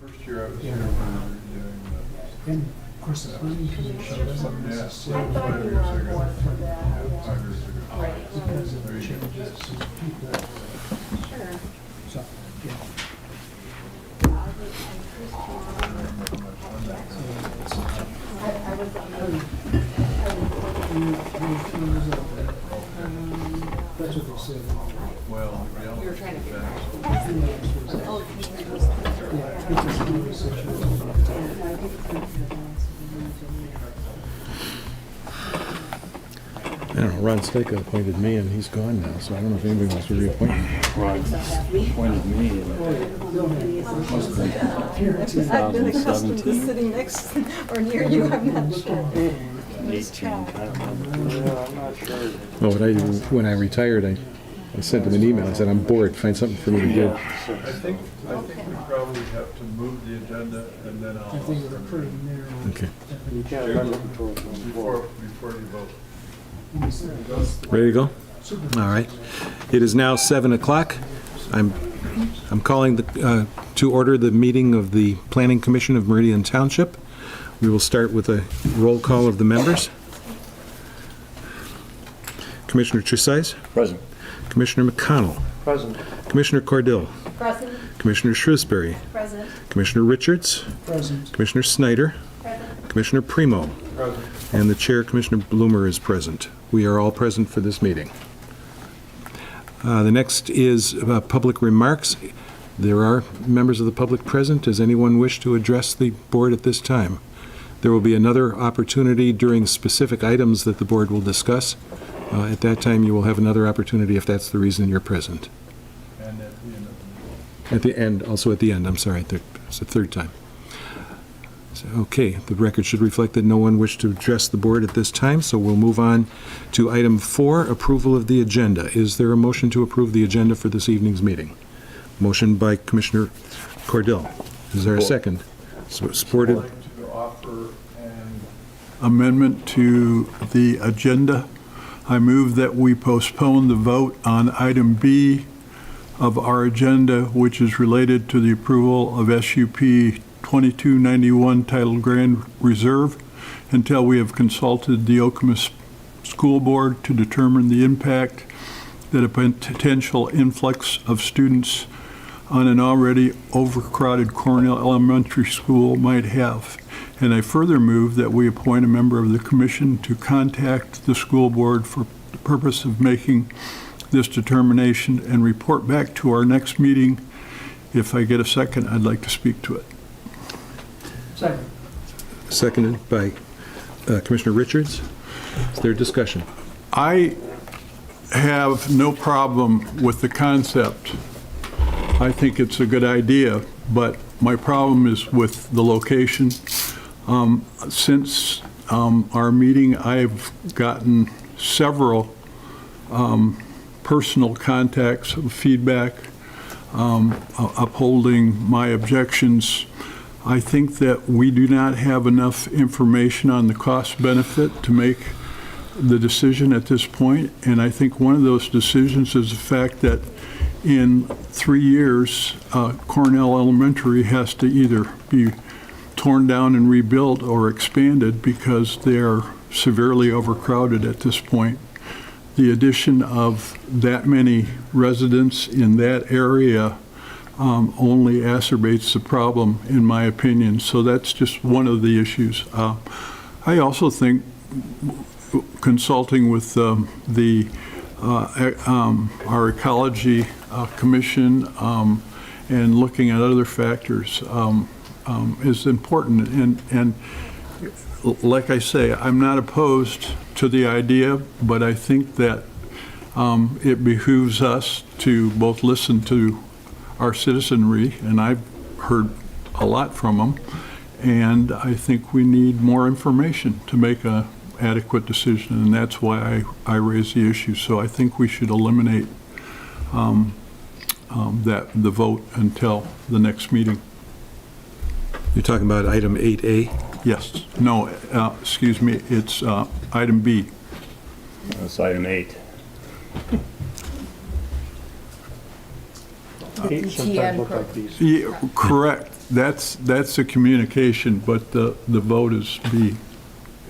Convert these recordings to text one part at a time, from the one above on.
First year I was here, we were doing And of course, the planning commission doesn't necessarily, 5 years ago. Yeah, 5 years ago. because of the There you go. changes in people. Sure. So, yeah. I don't remember much on that. That's what they said. Well, You were trying to figure out. Yeah, Oh, because of the situation. I don't know, Ron Staka appointed me and he's gone now, so I don't know if anybody wants to reappoint me. Ron appointed me in I've been accustomed to sitting next or near you, I'm not sure. 18. I don't remember. Yeah, I'm not sure. Well, when I retired, I sent him an email. I said, I'm bored, find something for me to do. I think we probably have to move the agenda and then I'll. I think we're pretty narrow. Okay. You can't remember before it's on the floor. Before you vote. Ready to go? All right. It is now 7 o'clock. I'm calling to order the meeting of the Planning Commission of Meridian Township. We will start with a roll call of the members. Commissioner Tresize? Present. Commissioner McConnell? Present. Commissioner Cordell? Present. Commissioner Shrewsbury? Present. Commissioner Richards? Present. Commissioner Snyder? Present. Commissioner Primo? Present. And the Chair, Commissioner Bloomer, is present. We are all present for this meeting. The next is public remarks. There are members of the public present. Does anyone wish to address the board at this time? There will be another opportunity during specific items that the board will discuss. At that time, you will have another opportunity if that's the reason you're present. And at the end of At the end, also at the end, I'm sorry, it's the third time. So, okay, the record should reflect that no one wished to address the board at this time, so we'll move on to item 4, approval of the agenda. Is there a motion to approve the agenda for this evening's meeting? Motion by Commissioner Cordell. Is there a second? Supported. I'd like to offer an amendment to the agenda. I move that we postpone the vote on item B of our agenda, which is related to the approval of SUP 2291 titled Grand Reserve, until we have consulted the Okemos School Board to determine the impact that a potential influx of students on an already overcrowded Cornell Elementary School might have. And I further move that we appoint a member of the commission to contact the school board for the purpose of making this determination and report back to our next meeting. If I get a second, I'd like to speak to it. Second. Seconded by Commissioner Richards. Is there discussion? I have no problem with the concept. I think it's a good idea, but my problem is with the location. Since our meeting, I've gotten several personal contacts of feedback upholding my objections. I think that we do not have enough information on the cost benefit to make the decision at this point, and I think one of those decisions is the fact that in 3 years, Cornell Elementary has to either be torn down and rebuilt or expanded because they are severely overcrowded at this point. The addition of that many residents in that area only exacerbates the problem, in my opinion. So that's just one of the issues. I also think consulting with our ecology commission and looking at other factors is important. And like I say, I'm not opposed to the idea, but I think that it behooves us to both listen to our citizenry, and I've heard a lot from them, and I think we need more information to make an adequate decision, and that's why I raise the issue. So I think we should eliminate the vote until the next meeting. You're talking about item 8A? Yes. No, excuse me, it's item B. That's item 8. Eight sometimes look like these. Yeah, correct. That's a communication, but the vote is B,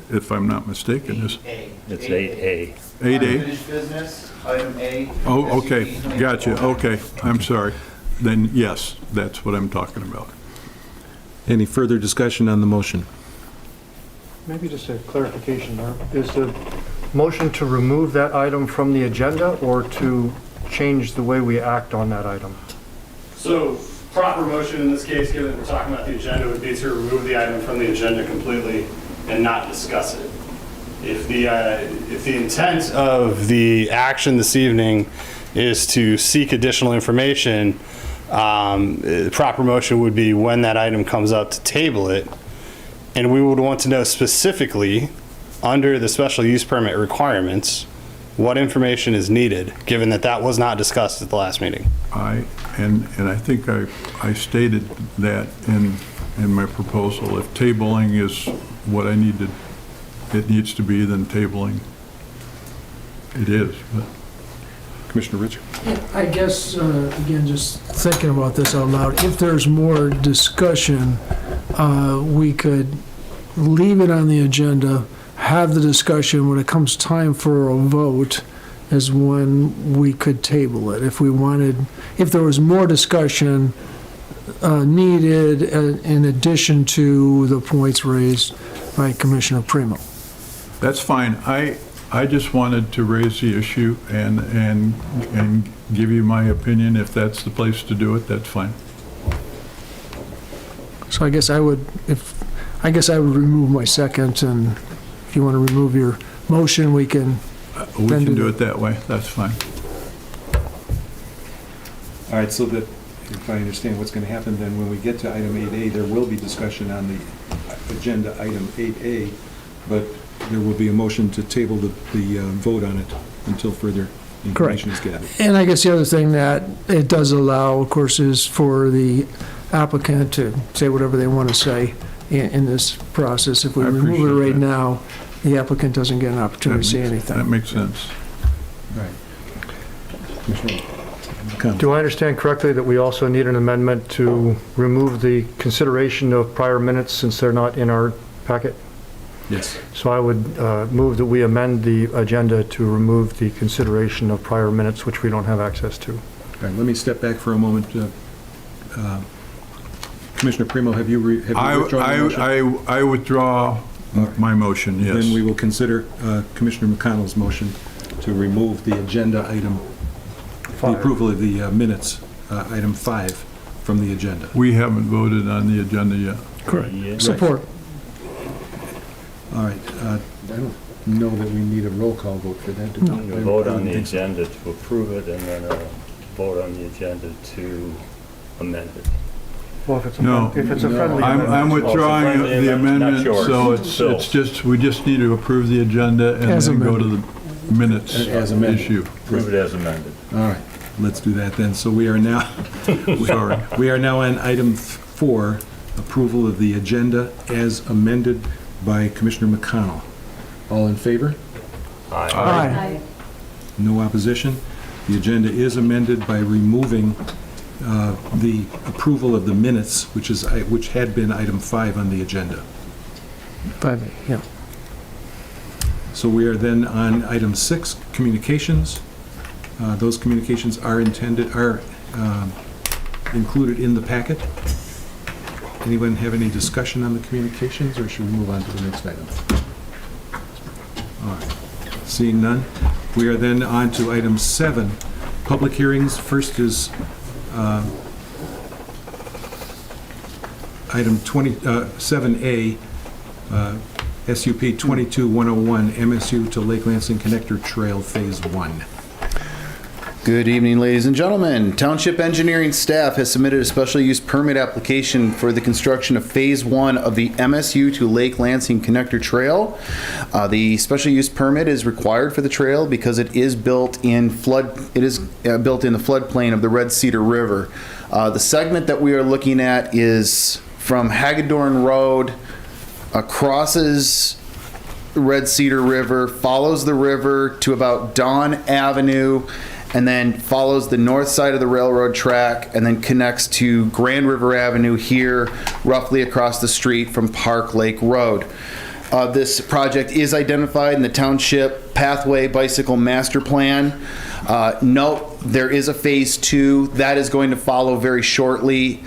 if I'm not mistaken, is 8A. It's 8A. 8A? Unfinished business, item A. Oh, okay, SUP gotcha, 24. okay, I'm sorry. Then, yes, that's what I'm talking about. Any further discussion on the motion? Maybe just a clarification there. Is the motion to remove that item from the agenda or to change the way we act on that item? So proper motion in this case, given that we're talking about the agenda, would be to remove the item from the agenda completely and not discuss it. If the intent of the action this evening is to seek additional information, the proper motion would be when that item comes up to table it. And we would want to know specifically, under the special use permit requirements, what information is needed, given that that was not discussed at the last meeting. And I think I stated that in my proposal. If tabling is what it needs to be, then tabling it is. But Commissioner Richard? I guess, again, just thinking about this out loud, if there's more discussion, we could leave it on the agenda, have the discussion. When it comes time for a vote is when we could table it. If there was more discussion needed in addition to the points raised by Commissioner Primo. That's fine. I just wanted to raise the issue and give you my opinion. If that's the place to do it, that's fine. So I guess I would remove my second, and if you want to remove your motion, we can. We Then can do do it that way. That's fine. All right, so that, if I understand what's going to happen, then when we get to item 8A, there will be discussion on the agenda item 8A, but there will be a motion to table the vote on it until further information is gathered. And I guess the other thing that it does allow, of course, is for the applicant to say whatever they want to say in this process. If we I remove it appreciate right that. now, the applicant doesn't get an opportunity to say That anything. makes sense. Right. Commissioner McConnell? Do I understand correctly that we also need an amendment to remove the consideration of prior minutes since they're not in our packet? Yes. So I would move that we amend the agenda to remove the consideration of prior minutes, which we don't have access to. All right, let me step back for a moment. Commissioner Primo, have you withdrawn your motion? I withdraw my motion, yes. Then we will consider Commissioner McConnell's motion to remove the agenda item, the approval of the minutes, item 5, from the agenda. We haven't voted on the agenda yet. Correct. Support. All right, I don't know that we need a roll call vote for that. do we? You vote on the agenda to approve it, and then vote on the agenda to amend it. Well, if it's No. a friendly amendment. I'm withdrawing friendly the amendment, not amendment, yours. so it's just, we just need to approve the agenda and As then go to the minutes As amended. issue. Approve it as amended. All right, let's do that then. So we are now, Sorry. we are now on item 4, approval of the agenda as amended by Commissioner McConnell. All in favor? Aye. No opposition. The agenda is amended by removing the approval of the minutes, which had been item 5 on the agenda. Yeah. So we are then on item 6, communications. Those communications are included in the packet. Anyone have any discussion on the communications, or should we move on to the next item? All right. Seeing none, we are then on to item 7, public hearings. First is item 7A, SUP 22-101, MSU to Lake Lansing Connector Trail Phase 1. Good evening, ladies and gentlemen. Township engineering staff has submitted a special use permit application for the construction of Phase 1 of the MSU to Lake Lansing Connector Trail. The special use permit is required for the trail because it is built in the floodplain of the Red Cedar River. The segment that we are looking at is from Hagedorn Road, crosses Red Cedar River, follows the river to about Dawn Avenue, and then follows the north side of the railroad track, and then connects to Grand River Avenue here, roughly across the street from Park Lake Road. This project is identified in the Township Pathway Bicycle Master Plan. Note, there is a Phase 2 that is going to follow very shortly.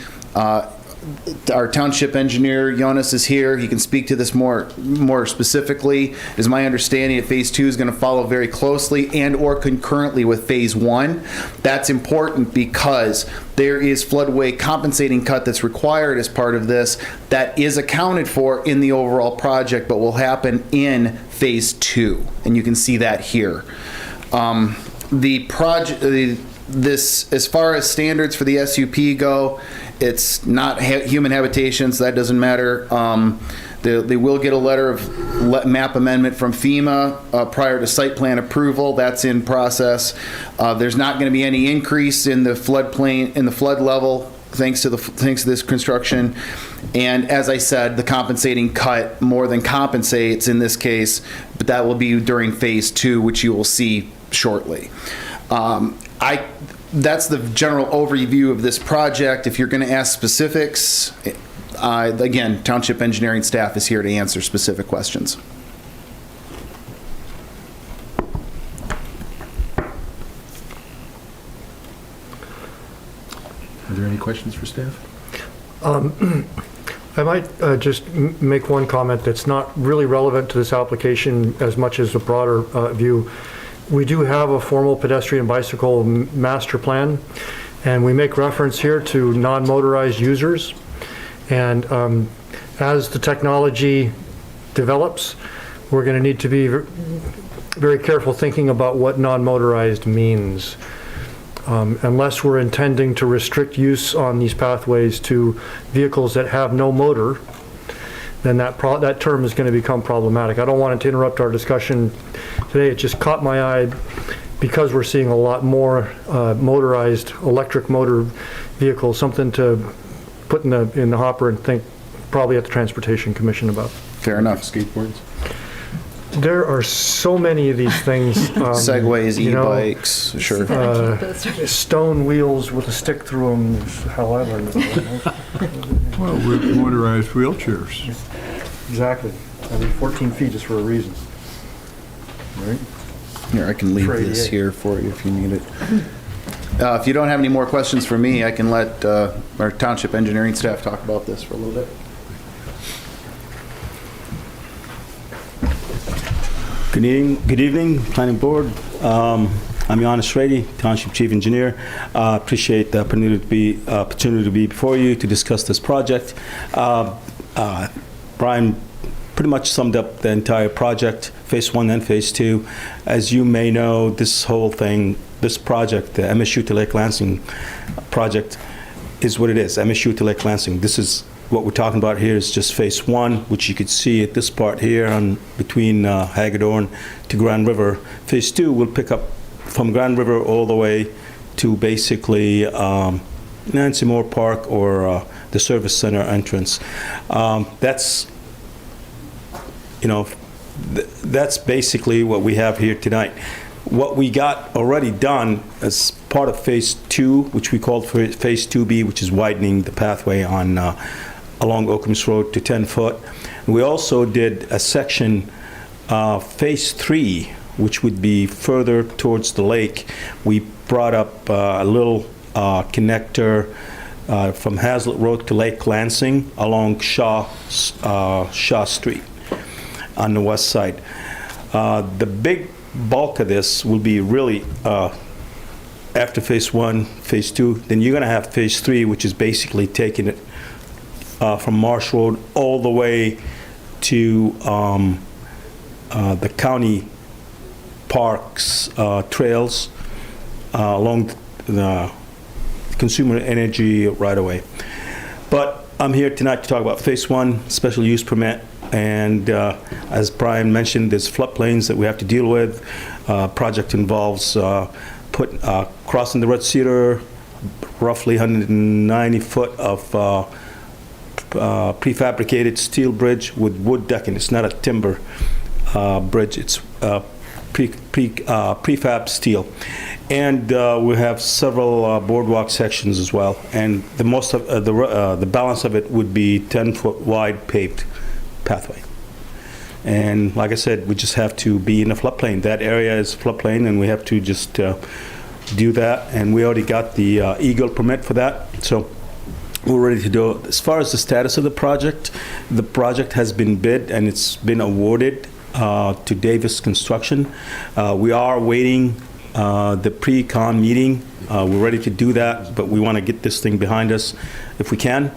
Our township engineer, Jonas, is here. He can speak to this more specifically. It is my understanding that Phase 2 is going to follow very closely and or concurrently with Phase 1. That's important because there is floodway compensating cut that's required as part of this that is accounted for in the overall project, but will happen in Phase 2. And you can see that here. The project, this, as far as standards for the SUP go, it's not human habitation, so that doesn't matter. They will get a letter of map amendment from FEMA prior to site plan approval. That's in process. There's not going to be any increase in the floodplain, in the flood level, thanks to this construction. And as I said, the compensating cut more than compensates in this case, but that will be during Phase 2, which you will see shortly. That's the general overview of this project. If you're going to ask specifics, again, Township Engineering staff is here to answer specific questions. Are there any questions for staff? I might just make one comment that's not really relevant to this application as much as a broader view. We do have a formal pedestrian bicycle master plan, and we make reference here to non-motorized users. And as the technology develops, we're going to need to be very careful thinking about what non-motorized means. Unless we're intending to restrict use on these pathways to vehicles that have no motor, then that term is going to become problematic. I don't want it to interrupt our discussion today. It just caught my eye because we're seeing a lot more motorized electric motor vehicles, something to put in the hopper and think probably at the Transportation Commission about. Fair enough. Skateboards? There are so many of these things. Segways, e-bikes, sure. Stone wheels with a stick through them is how I learned it. Well, with motorized wheelchairs. Exactly. Every 14 feet is for a reason. Right? Here, I can leave this here for you if you need it. If you don't have any more questions for me, I can let our Township Engineering staff talk about this for a little bit. Good evening, Planning Board. I'm Jonas Rady, Township Chief Engineer. Appreciate the opportunity to be before you to discuss this project. Brian pretty much summed up the entire project, Phase 1 and Phase 2. As you may know, this whole thing, this project, the MSU to Lake Lansing project, is what it is, MSU to Lake Lansing. This is what we're talking about here is just Phase 1, which you could see at this part here on between Hagedorn to Grand River. Phase 2 will pick up from Grand River all the way to basically Nancy Moore Park or the Service Center entrance. That's, that's basically what we have here tonight. What we got already done as part of Phase 2, which we called Phase 2B, which is widening the pathway on along Oakham's Road to 10 foot. We also did a section, Phase 3, which would be further towards the lake. We brought up a little connector from Hazlitt Road to Lake Lansing along Shaw Street on the west side. The big bulk of this will be really after Phase 1, Phase 2. Then you're going to have Phase 3, which is basically taking it from Marsh Road all the way to the county parks trails along the consumer energy right away. But I'm here tonight to talk about Phase 1 special use permit. And as Brian mentioned, there's floodplains that we have to deal with. Project involves crossing the Red Cedar, roughly 190 foot of prefabricated steel bridge with wood decking. It's not a timber bridge, it's prefab steel. And we have several boardwalk sections as well. And the most of the balance of it would be 10-foot wide paved pathway. And like I said, we just have to be in a floodplain. That area is floodplain, and we have to just do that. And we already got the Eagle permit for that, so we're ready to do it. As far as the status of the project has been bid and it's been awarded to Davis Construction. We are waiting the pre-con meeting. We're ready to do that, but we want to get this thing behind us if we can,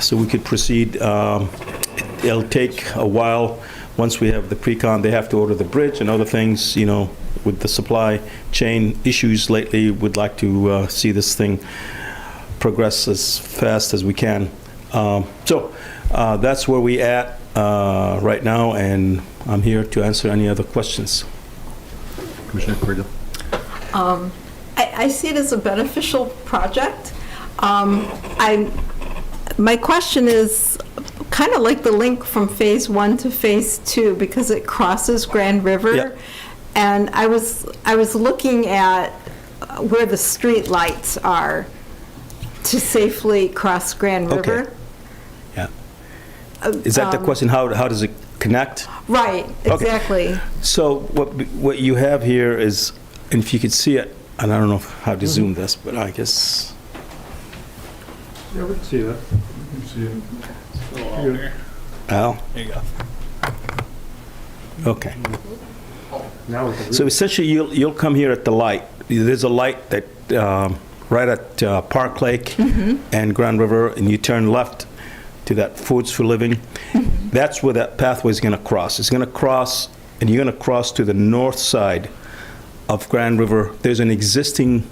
so we could proceed. It'll take a while. Once we have the pre-con, they have to order the bridge and other things, you know, with the supply chain issues lately. We'd like to see this thing progress as fast as we can. So that's where we at right now, and I'm here to answer any other questions. Commissioner Cordell? I see it as a beneficial project. My question is kind of like the link from Phase 1 to Phase 2, because it crosses Grand River. Yeah. And I was looking at where the street lights are to safely cross Grand Okay. River. Yeah. Is that the question? How does it connect? Right, Okay. exactly. So what you have here is, and if you could see it, and I don't know how to zoom this, but I guess. Yeah, we can see that. Al? There you go. Okay. Now we can. So essentially, you'll come here at the light. There's a light that right at Park Lake and Grand River, and you turn left to that Foods for Living. That's where that pathway is going to cross. It's going to cross, and you're going to cross to the north side of Grand River. There's an existing,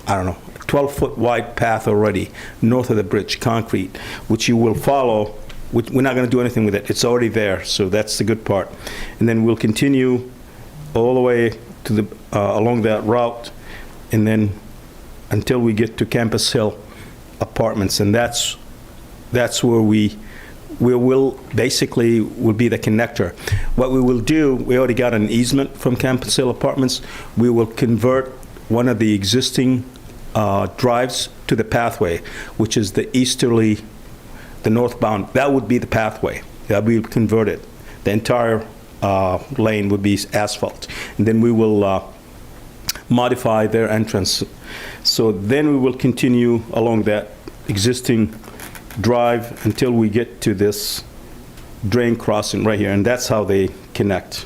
12-foot wide path already north of the bridge, concrete, which you will follow. We're not going to do anything with it. It's already there, so that's the good part. And then we'll continue all the way to the along that route, and then until we get to Campus Hill Apartments, and that's where we will basically will be the connector. What we will do, we already got an easement from Campus Hill Apartments. We will convert one of the existing drives to the pathway, which is the easterly, the northbound. That would be the pathway. That will be converted. The entire lane would be asphalt. And then we will modify their entrance. So then we will continue along that existing drive until we get to this drain crossing right here, and that's how they connect.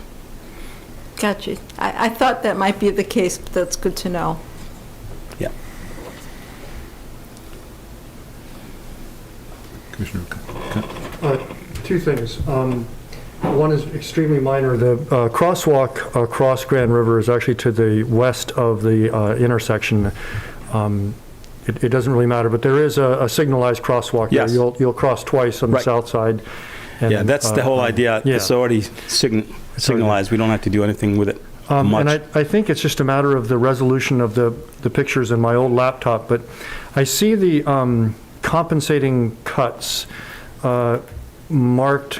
Gotcha. I thought that might be the case, but that's good to know. Yeah. Commissioner? Two things. One is extremely minor. The crosswalk across Grand River is actually to the west of the intersection. It doesn't really matter, but there is a signalized crosswalk there. Yes. You'll cross twice on the Right. south side. And, Yeah, that's the whole idea. yeah. It's already signalized. We don't have to do anything with it much. And I think it's just a matter of the resolution of the pictures in my old laptop, but I see the compensating cuts marked.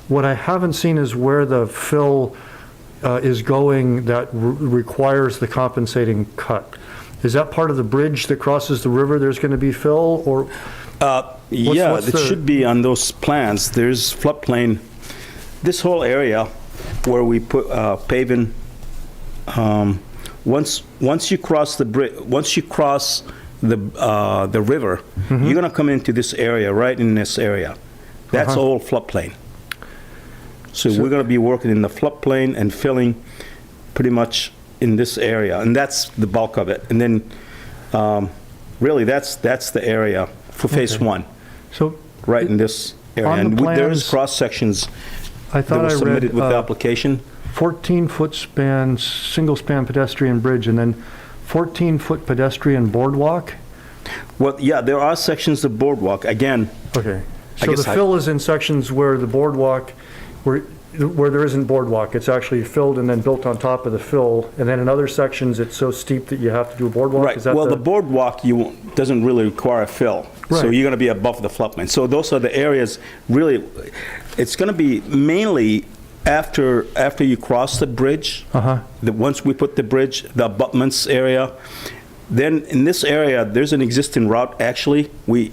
What I haven't seen is where the fill is going that requires the compensating cut. Is that part of the bridge that crosses the river? There's going to be fill, or? Yeah, what's it the- should be on those plans. There's floodplain. This whole area where we put paving, once you cross the bridge, once you cross the river, you're gonna come into this area, right in this area. That's all floodplain. So we're gonna be working in the floodplain and filling pretty much in this area, and that's the bulk of it. And then, really, that's the area for Phase 1. So Right in this area. On the And there's plans, cross-sections I that thought were I read submitted with the application. 14-foot span, single-span pedestrian bridge, and then 14-foot pedestrian boardwalk? Well, yeah, there are sections of boardwalk. Again, Okay. I So guess the I- fill is in sections where the boardwalk, where there isn't boardwalk. It's actually filled and then built on top of the fill. And then in other sections, it's so steep that you have to do a boardwalk? right, Is that well, the boardwalk doesn't really require a fill. So Right. you're going to be above the floodplain. So those are the areas, really, it's going to be mainly after you cross the bridge, once we put the bridge, the abutments area, then in this area, there's an existing route, actually. We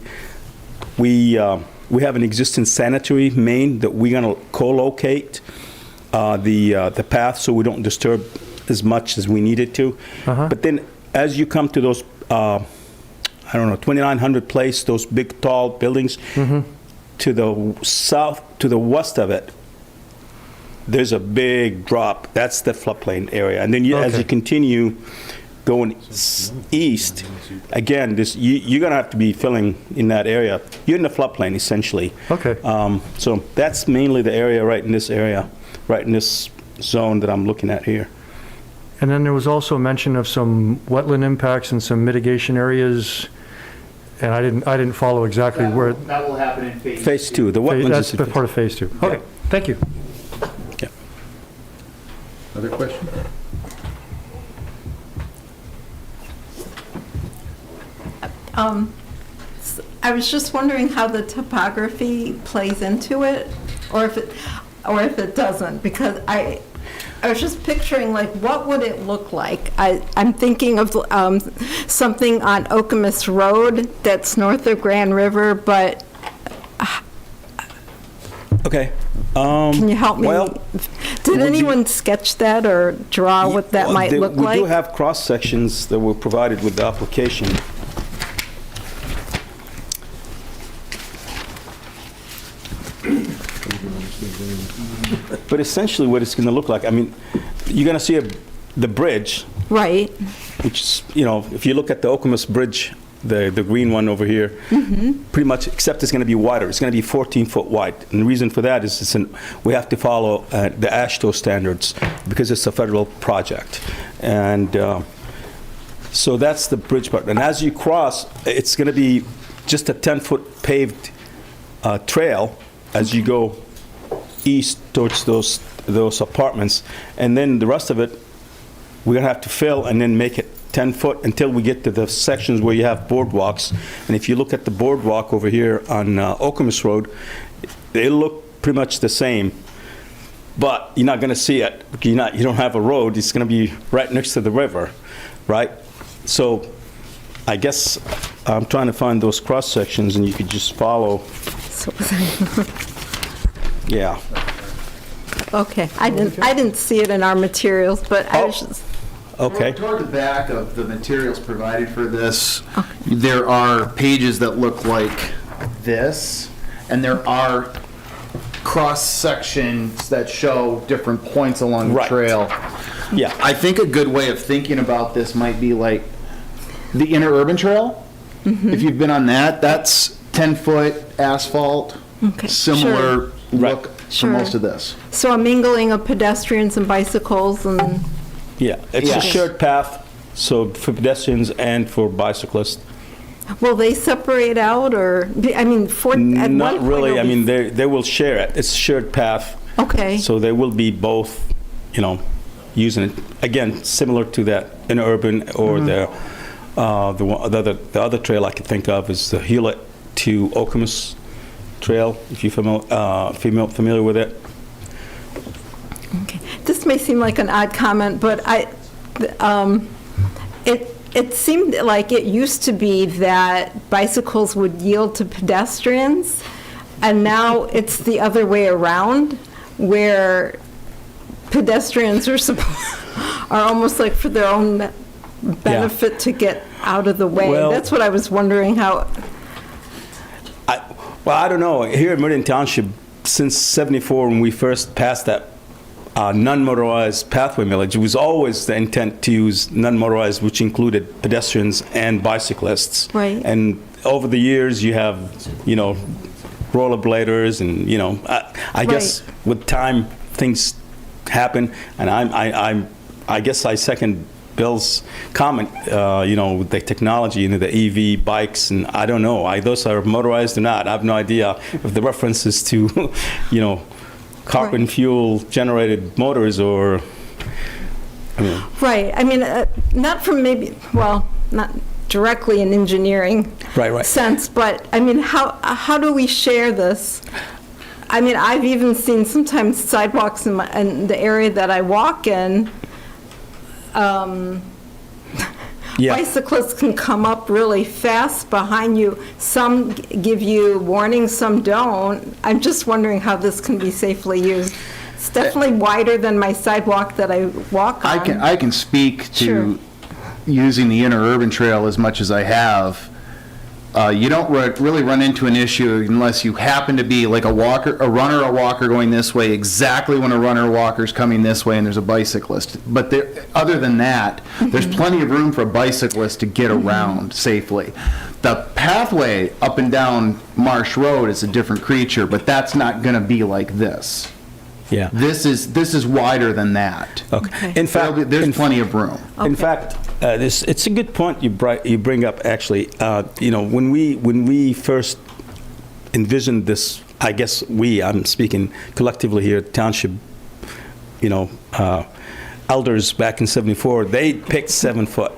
have an existing sanitary main that we're gonna co-locate the path so we don't disturb as much as we needed to. But then as you come to those, I don't know, 2900 Place, those big tall buildings, to the south, to the west of it, there's a big drop. That's the floodplain area. And then as you continue going east, again, you're going to have to be filling in that area. You're in the floodplain, essentially. Okay. So that's mainly the area right in this area, right in this zone that I'm looking at here. And then there was also mention of some wetland impacts and some mitigation areas, and I didn't follow exactly where. That will happen in phase 2. Phase 2, the wetlands That's is... part of phase 2. Okay, thank you. Yeah. Other questions? I was just wondering how the topography plays into it, or if it doesn't, because I was just picturing, like, what would it look like? I'm thinking of something on Okemos Road that's north of Grand River, but Okay. can you help me? Well, Did anyone sketch that or draw what that well, might look We do like? have cross-sections that were provided with the application. But essentially what it's going to look like, I mean, you're going to see the bridge, Right, which is, if you look at the Okemos Bridge, the green one over here, pretty much, except it's going to be wider. It's going to be 14-foot wide. And the reason for that is we have to follow the AASHTO standards because it's a federal project. And so that's the bridge part. And as you cross, it's going to be just a 10-foot paved trail as you go east towards those apartments. And then the rest of it, we're going to have to fill and then make it 10 foot until we get to the sections where you have boardwalks. And if you look at the boardwalk over here on Okemos Road, they look pretty much the same, but you're not going to see it. You don't have a road. It's going to be right next to the river, right? So I guess I'm trying to find those cross sections, and you could just follow. Yeah. okay. I didn't see it in our materials, but I was just... Okay. Toward the back of the materials provided for this, there are pages that look like this, and there are cross-sections that show different points along the Right. trail. Yeah. I think a good way of thinking about this might be like the interurban trail. If you've been on that, that's 10-foot asphalt, Okay, similar look to Sure. most of this. So a mingling of pedestrians and bicycles and... Yeah, it's Yeah. a shared path, so for pedestrians and for bicyclists. Will they separate out, or, I mean, at one Not point really, it'll I be- mean, they will share it. It's a shared path, Okay, so they will be both, using it. Again, similar to that interurban or the other trail I could think of is the Hewlett to Okemos Trail, if you're familiar with it. okay. This may seem like an odd comment, but it seemed like it used to be that bicycles would yield to pedestrians, and now it's the other way around, where pedestrians are almost like for their own benefit to get out of the way. Well- That's what I was wondering how... Well, I don't know. Here in Meridian Township, since '74, when we first passed that non-motorized pathway millage, it was always the intent to use non-motorized, which included pedestrians and bicyclists. Right. And over the years, you have, rollerbladers, and I guess with time things happen. And I guess I second Bill's comment, with the technology, the EV bikes, and I don't know, those are motorized or not. I have no idea if the references to, carbon fuel generated motors or, Right, I mean, not from not directly in engineering Right. sense, but, I mean, how do we share this? I mean, I've even seen sometimes sidewalks in the area that I walk in, Yeah. bicyclists can come up really fast behind you. Some give you warnings, some don't. I'm just wondering how this can be safely used. It's definitely wider than my sidewalk that I walk on. I can speak to Sure. using the interurban trail as much as I have. You don't really run into an issue unless you happen to be like a runner or walker going this way exactly when a runner or walker is coming this way and there's a bicyclist. But other than that, there's plenty of room for a bicyclist to get around safely. The pathway up and down Marsh Road is a different creature, but that's not going to be like this. Yeah. This is wider than that. Okay. In fact, There's plenty of room. In fact, it's a good point you bring up, actually. When we first envisioned this, I guess I'm speaking collectively here, township, elders back in '74, they picked 7 foot.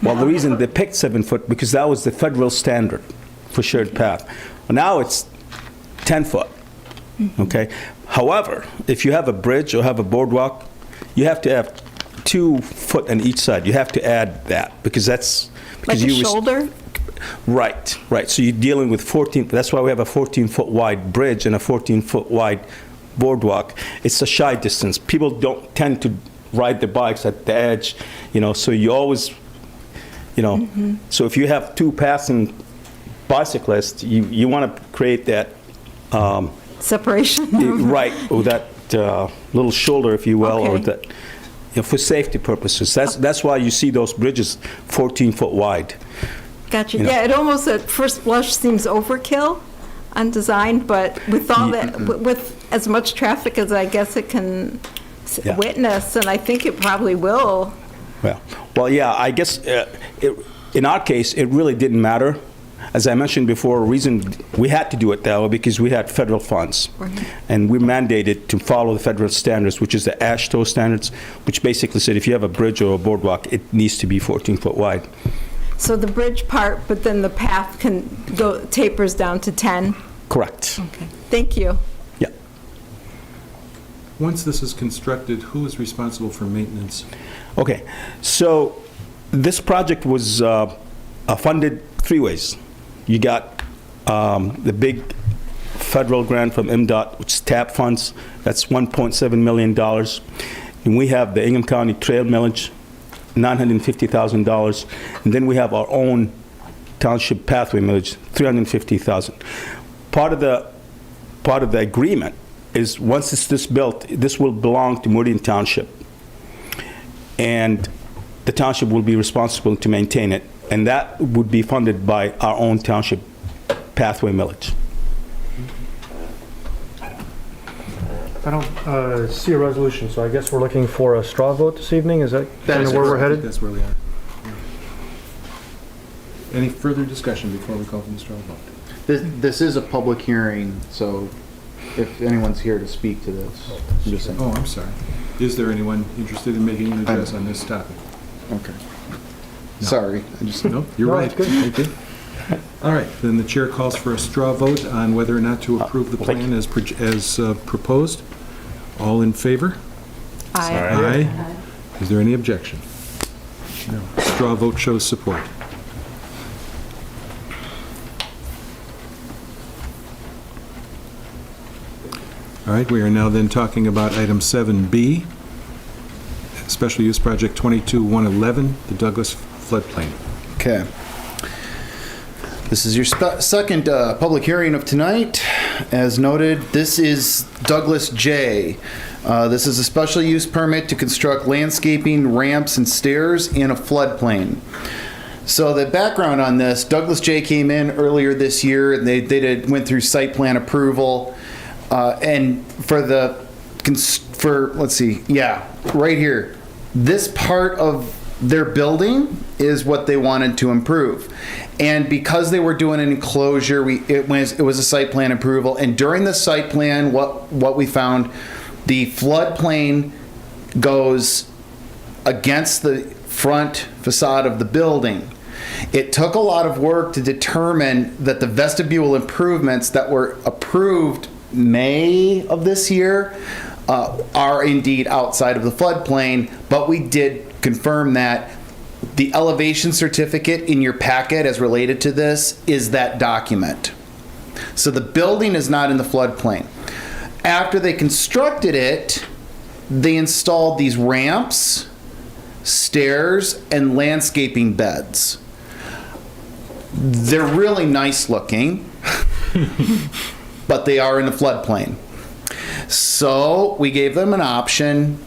Well, the reason they picked 7 foot, because that was the federal standard for shared path. Well, now it's 10 foot, okay? However, if you have a bridge or have a boardwalk, you have to have 2 foot on each side. You have to add that, because that's... Like a shoulder? Right. So you're dealing with 14, that's why we have a 14-foot wide bridge and a 14-foot wide boardwalk. It's a shy distance. People don't tend to ride their bikes at the edge, so you always, so if you have 2 passing bicyclists, you want to create that... Separation? Right, or that little shoulder, if you will, or Okay. that, for safety purposes. That's why you see those bridges 14 foot wide. Gotcha. You know. Yeah, it almost at first blush seems overkill on design, but with all that, with as much traffic as I guess it can Yeah. witness, and I think it probably will. Well, yeah, I guess in our case, it really didn't matter. As I mentioned before, the reason we had to do it that way because we had federal funds. Right. And we're mandated to follow the federal standards, which is the AASHTO standards, which basically said if you have a bridge or a boardwalk, it needs to be 14 foot wide. So the bridge part, but then the path tapers down to 10? Correct. Okay. Thank you. Yeah. Once this is constructed, who is responsible for maintenance? Okay, so this project was funded 3 ways. You got the big federal grant from MDOT, which is TAP funds. That's $1.7 million. And we have the Ingham County Trail Millage, $950,000. And then we have our own township pathway millage, $350,000. Part of the agreement is once it's built, this will belong to Meridian Township. And the township will be responsible to maintain it. And that would be funded by our own township pathway millage. I don't see a resolution, so I guess we're looking for a straw vote this evening? Is that kind of where we're I think headed? that's where we are. Yeah. Any further discussion before we call for the straw vote? This is a public hearing, so if anyone's here to speak to this, I'm just saying. Oh, I'm sorry. Is there anyone interested in making an address on this topic? Okay. Sorry, I just. No, you're No, right. it's good. Okay. All right, then the chair calls for a straw vote on whether or not to approve the plan as proposed. All in favor? Aye. Is there any objection? No. Straw vote shows support. All right, we are now then talking about item 7B, Special Use Project 22-111, the Douglas floodplain. Okay. This is your second public hearing of tonight. As noted, this is Douglas J. This is a special use permit to construct landscaping, ramps, and stairs in a floodplain. So the background on this, Douglas J came in earlier this year. They went through site plan approval. And let's see, yeah, right here. This part of their building is what they wanted to improve. And because they were doing an enclosure, it was a site plan approval. And during the site plan, what we found, the floodplain goes against the front facade of the building. It took a lot of work to determine that the vestibule improvements that were approved May of this year are indeed outside of the floodplain, but we did confirm that the elevation certificate in your packet as related to this is that document. So the building is not in the floodplain. After they constructed it, they installed these ramps, stairs, and landscaping beds. They're really nice looking, but they are in the floodplain. So we gave them an option: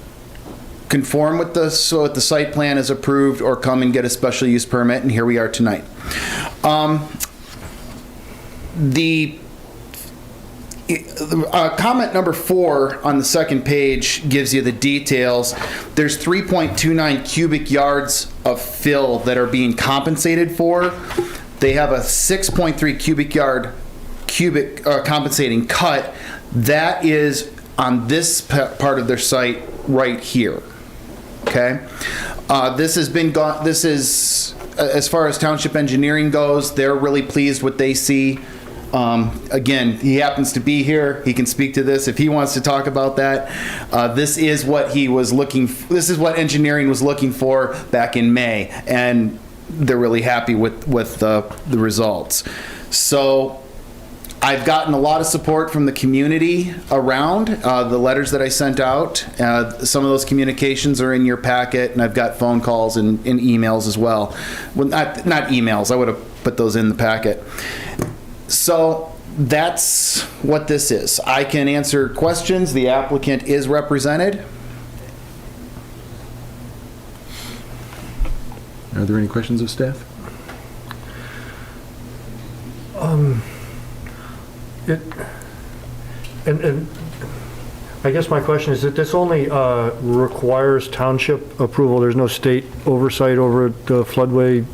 conform with the site plan is approved, or come and get a special use permit, and here we are tonight. Comment number 4 on the second page gives you the details. There's 3.29 cubic yards of fill that are being compensated for. They have a 6.3 cubic compensating cut. That is on this part of their site right here. Okay, this has been this is as far as township engineering goes. They're really pleased what they see. Again, he happens to be here. He can speak to this if he wants to talk about that. This is what he was looking. This is what engineering was looking for back in May, and they're really happy with the results. So I've gotten a lot of support from the community around the letters that I sent out. Some of those communications are in your packet, and I've got phone calls and emails as well. Well, not emails. I would have put those in the packet. So that's what this is. I can answer questions. The applicant is represented. Are there any questions of staff? And I guess my question is that this only requires township approval. There's no state oversight over the floodway.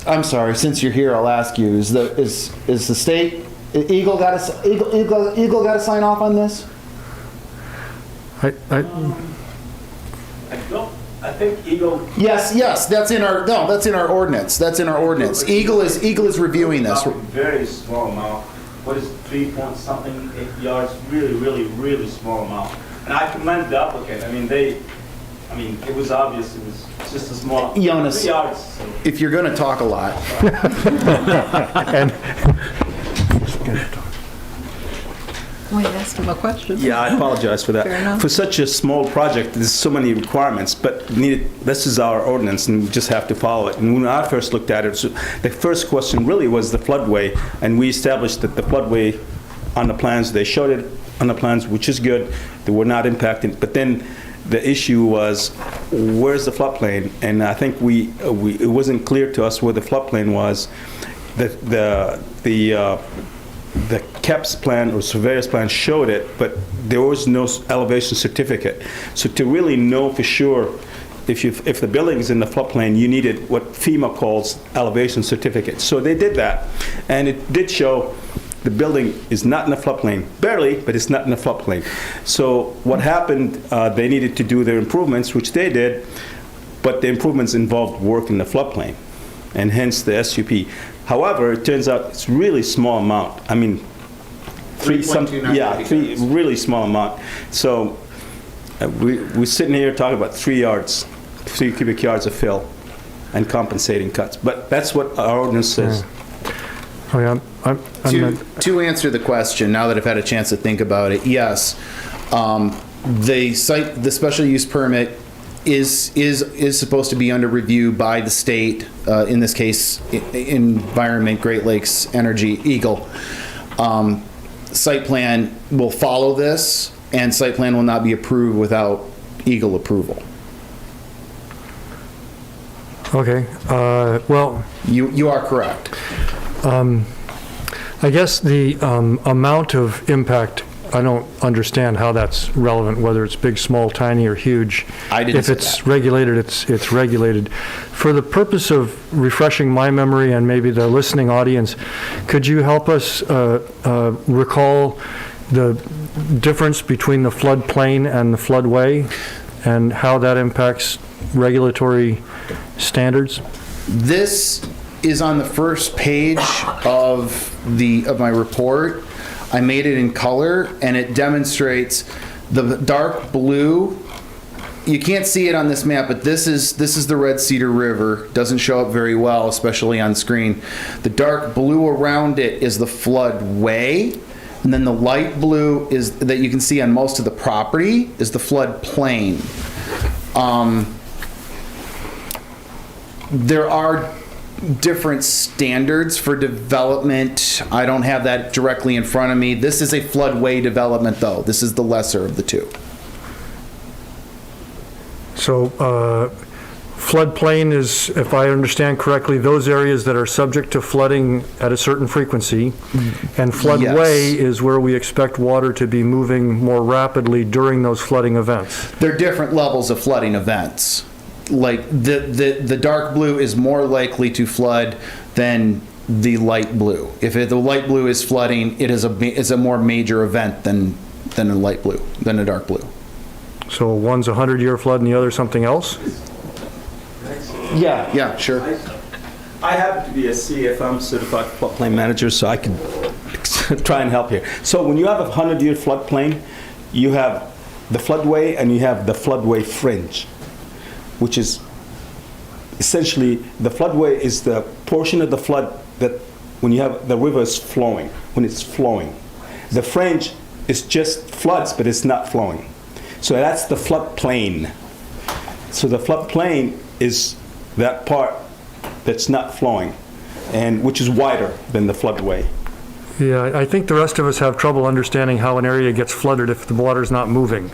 I'm sorry, since you're here, I'll ask you, is the state, Eagle got to sign off on this? I think Eagle. Yes, that's in our ordinance. That's in our ordinance. Eagle is reviewing this. Very small amount. What is 3 point something yards? Really small amount. And I commend the applicant. It was obvious. It was just a small. Jonas, 3 yards. So. if you're going to talk a lot. We asked him a question. Yeah, I apologize for that. Fair enough. For such a small project, there's so many requirements, but this is our ordinance, and we just have to follow it. And when I first looked at it, the first question really was the floodway, and we established that the floodway on the plans, they showed it on the plans, which is good. They were not impacted. But then the issue was, where's the floodplain? And I think it wasn't clear to us where the floodplain was. The KEPS plan or surveyor's plan showed it, but there was no elevation certificate. So to really know for sure if the building is in the floodplain, you needed what FEMA calls elevation certificate. So they did that, and it did show the building is not in the floodplain. Barely, but it's not in the floodplain. So what happened, they needed to do their improvements, which they did, but the improvements involved work in the floodplain, and hence the SUP. However, it turns out it's really small amount. 3.29 really small amount. So we're sitting here talking about 3 cubic yards of fill and compensating cuts. But that's what our ordinance says. Oh, yeah. To answer the question, now that I've had a chance to think about it, yes, the special use permit is supposed to be under review by the state, in this case, Environment, Great Lakes Energy, Eagle. Site plan will follow this, and site plan will not be approved without Eagle approval. Okay, well. You are correct. I guess the amount of impact, I don't understand how that's relevant, whether it's big, small, tiny, or huge. I didn't say If it's that. regulated, it's regulated. For the purpose of refreshing my memory and maybe the listening audience, could you help us recall the difference between the floodplain and the floodway and how that impacts regulatory standards? This is on the first page of my report. I made it in color, and it demonstrates the dark blue. You can't see it on this map, but this is the Red Cedar River. Doesn't show up very well, especially on screen. The dark blue around it is the floodway, and then the light blue is that you can see on most of the property is the floodplain. There are different standards for development. I don't have that directly in front of me. This is a floodway development, though. This is the lesser of the two. So floodplain is, if I understand correctly, those areas that are subject to flooding at a certain frequency, and floodway is where we expect water to be moving more rapidly during those flooding events. There are different levels of flooding events. Like the dark blue is more likely to flood than the light blue. If the light blue is flooding, it is a more major event than a light blue, than a dark blue. So one's a 100-year flood and the other something else? Yeah. Yeah, sure. I happen to be a CFM, Certified Floodplain Manager, so I can try and help here. So when you have a 100-year floodplain, you have the floodway and you have the floodway fringe, which is essentially, the floodway is the portion of the flood that when you have the river is flowing, when it's flowing. The fringe is just floods, but it's not flowing. So that's the floodplain. So the floodplain is that part that's not flowing, and which is wider than the floodway. Yeah, I think the rest of us have trouble understanding how an area gets flooded if the water's not moving.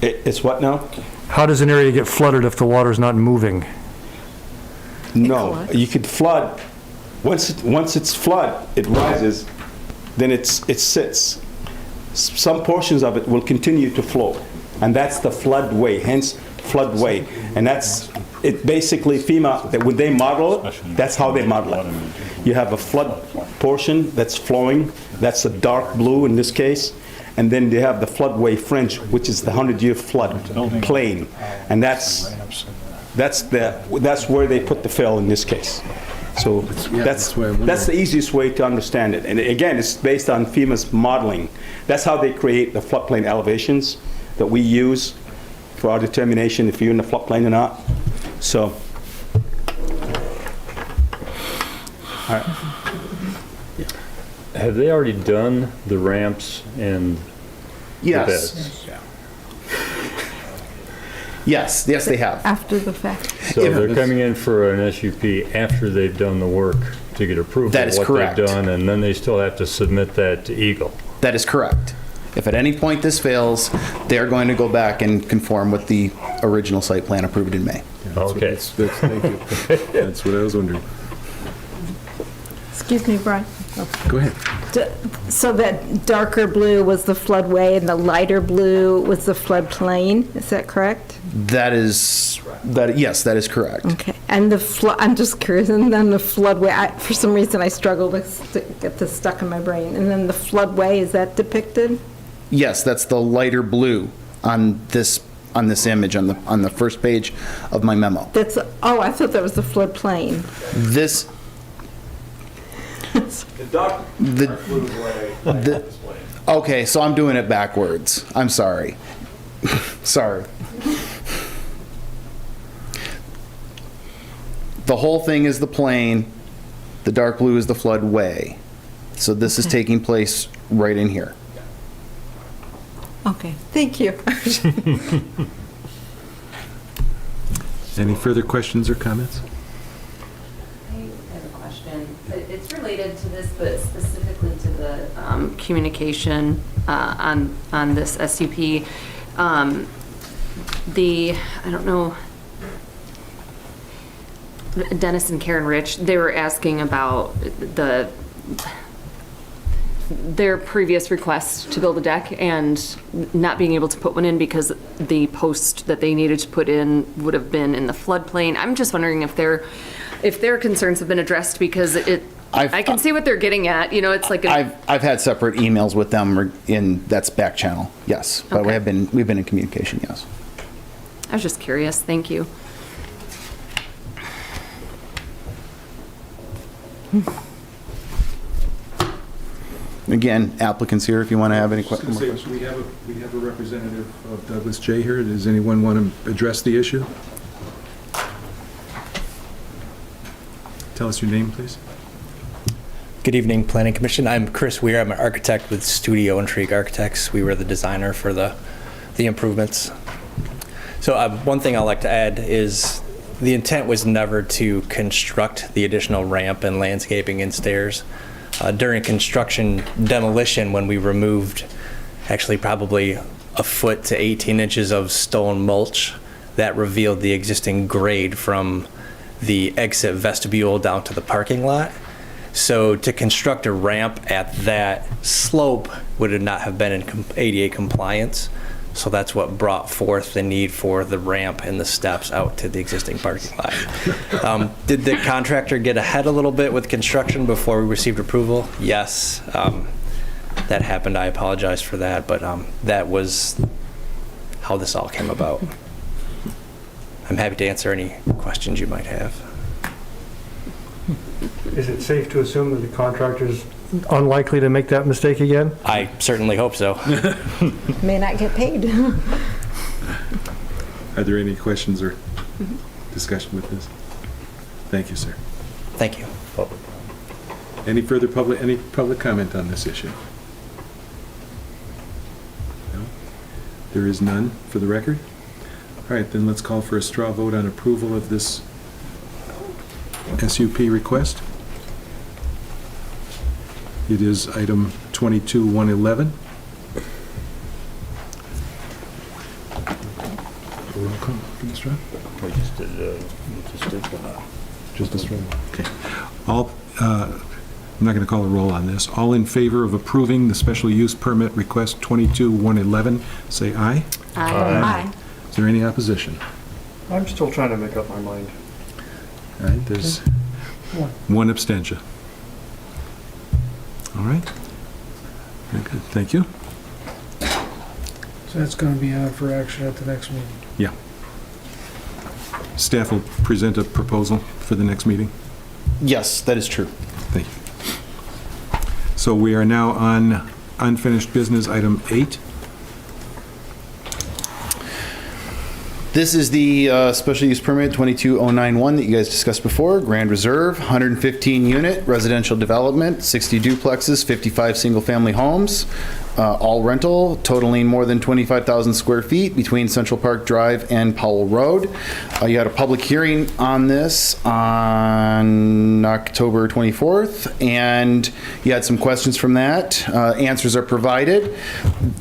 It's what now? How does an area get flooded if the water's not moving? No, you could flood, once it's flood, it rises, then it sits. Some portions of it will continue to flow, and that's the floodway, hence floodway. And that's it. Basically, FEMA, that when they model it, that's how they model it. You have a flood portion that's flowing, that's a dark blue in this case, and then they have the floodway fringe, which is the 100-year flood plain, and that's where they put the fill in this case. So that's the easiest way to understand it. And again, it's based on FEMA's modeling. That's how they create the floodplain elevations that we use for our determination if you're in the floodplain or not. So, all right. Have they already done the ramps and the beds? Yes, they have. After the fact. So they're coming in for an SUP after they've done the work to get approval That is of what correct. they've done, and then they still have to submit that to Eagle. That is correct. If at any point this fails, they are going to go back and conform with the original site plan approved in May. Okay. Thank you. That's what I was wondering. Excuse me, Brian. Go ahead. So that darker blue was the floodway and the lighter blue was the floodplain, is that correct? Yes, that is correct. Okay, and I'm just curious, and then the floodway, for some reason I struggle to get this stuck in my brain, and then the floodway, is that depicted? Yes, that's the lighter blue on this image on the first page of my memo. I thought that was the floodplain. This The dark blue way. okay, so I'm doing it backwards. I'm sorry. Sorry. The whole thing is the plain. The dark blue is the floodway. So this is taking place right in here. Okay, thank you. Any further questions or comments? I have a question. It's related to this, but specifically to the communication on this SUP. I don't know, Dennis and Karen Rich, they were asking about their previous request to build a deck and not being able to put one in because the post that they needed to put in would have been in the floodplain. I'm just wondering if their concerns have been addressed, because I can see what they're getting at. You know, it's like I've had separate emails with them that's back channel. Yes, but Okay. we've been in communication. Yes. I was just curious. Thank you. Again, applicants here if you want to have any Just gonna questions. say, we have a representative of Douglas J here. Does anyone want to address the issue? Tell us your name, please. Good evening, Planning Commission. I'm Chris Weir. I'm an architect with Studio Intrigue Architects. We were the designer for the improvements. So one thing I'd like to add is the intent was never to construct the additional ramp and landscaping and stairs. During construction demolition, when we removed actually probably a foot to 18 inches of stone mulch, that revealed the existing grade from the exit vestibule down to the parking lot. So to construct a ramp at that slope would not have been in ADA compliance. So that's what brought forth the need for the ramp and the steps out to the existing parking lot. Did the contractor get ahead a little bit with construction before we received approval? Yes, that happened. I apologize for that, but that was how this all came about. I'm happy to answer any questions you might have. Is it safe to assume that the contractor's unlikely to make that mistake again? I certainly hope so. May not get paid. Are there any questions or discussion with this? Thank you, sir. Thank you. Any public comment on this issue? No? There is none for the record? All right, then let's call for a straw vote on approval of this SUP request. It is item 22-111. Roll call for the straw? We just did, Just a straw. Okay. All, I'm not going to call a roll on this. All in favor of approving the special use permit request 22-111, say aye. Aye. Is there any opposition? I'm still trying to make up my mind. All right, there's one abstention. All right. Very good, thank you. So that's going to be on for action at the next meeting. Yeah. Staff will present a proposal for the next meeting. Yes, that is true. Thank you. So we are now on unfinished business, item 8. This is the special use permit 22091 that you guys discussed before. Grand Reserve, 115 unit residential development, 60 duplexes, 55 single family homes, all rental, totaling more than 25,000 square feet between Central Park Drive and Powell Road. You had a public hearing on this on October 24th, and you had some questions from that. Answers are provided.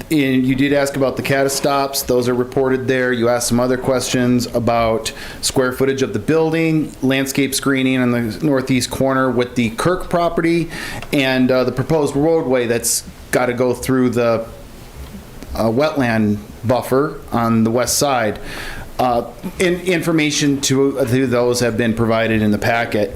You did ask about the catastops. Those are reported there. You asked some other questions about square footage of the building, landscape screening on the northeast corner with the Kirk property, and the proposed roadway that's got to go through the wetland buffer on the west side. Information to those have been provided in the packet.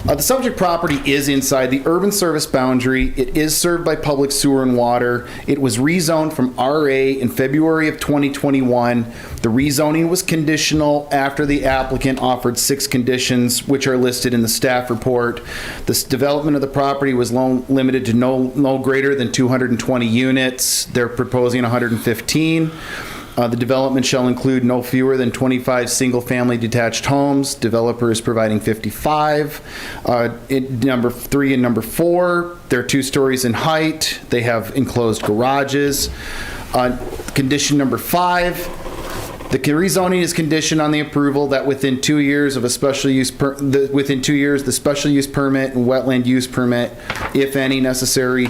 The subject property is inside the urban service boundary. It is served by public sewer and water. It was rezoned from RA in February of 2021. The rezoning was conditional after the applicant offered 6 conditions, which are listed in the staff report. This development of the property was limited to no greater than 220 units. They're proposing 115. The development shall include no fewer than 25 single-family detached homes. Developer is providing 55. Number 3 and number 4, they're 2 stories in height. They have enclosed garages. Condition number 5, the rezoning is conditioned on the approval that within 2 years of a special use the special use permit and wetland use permit, if any necessary,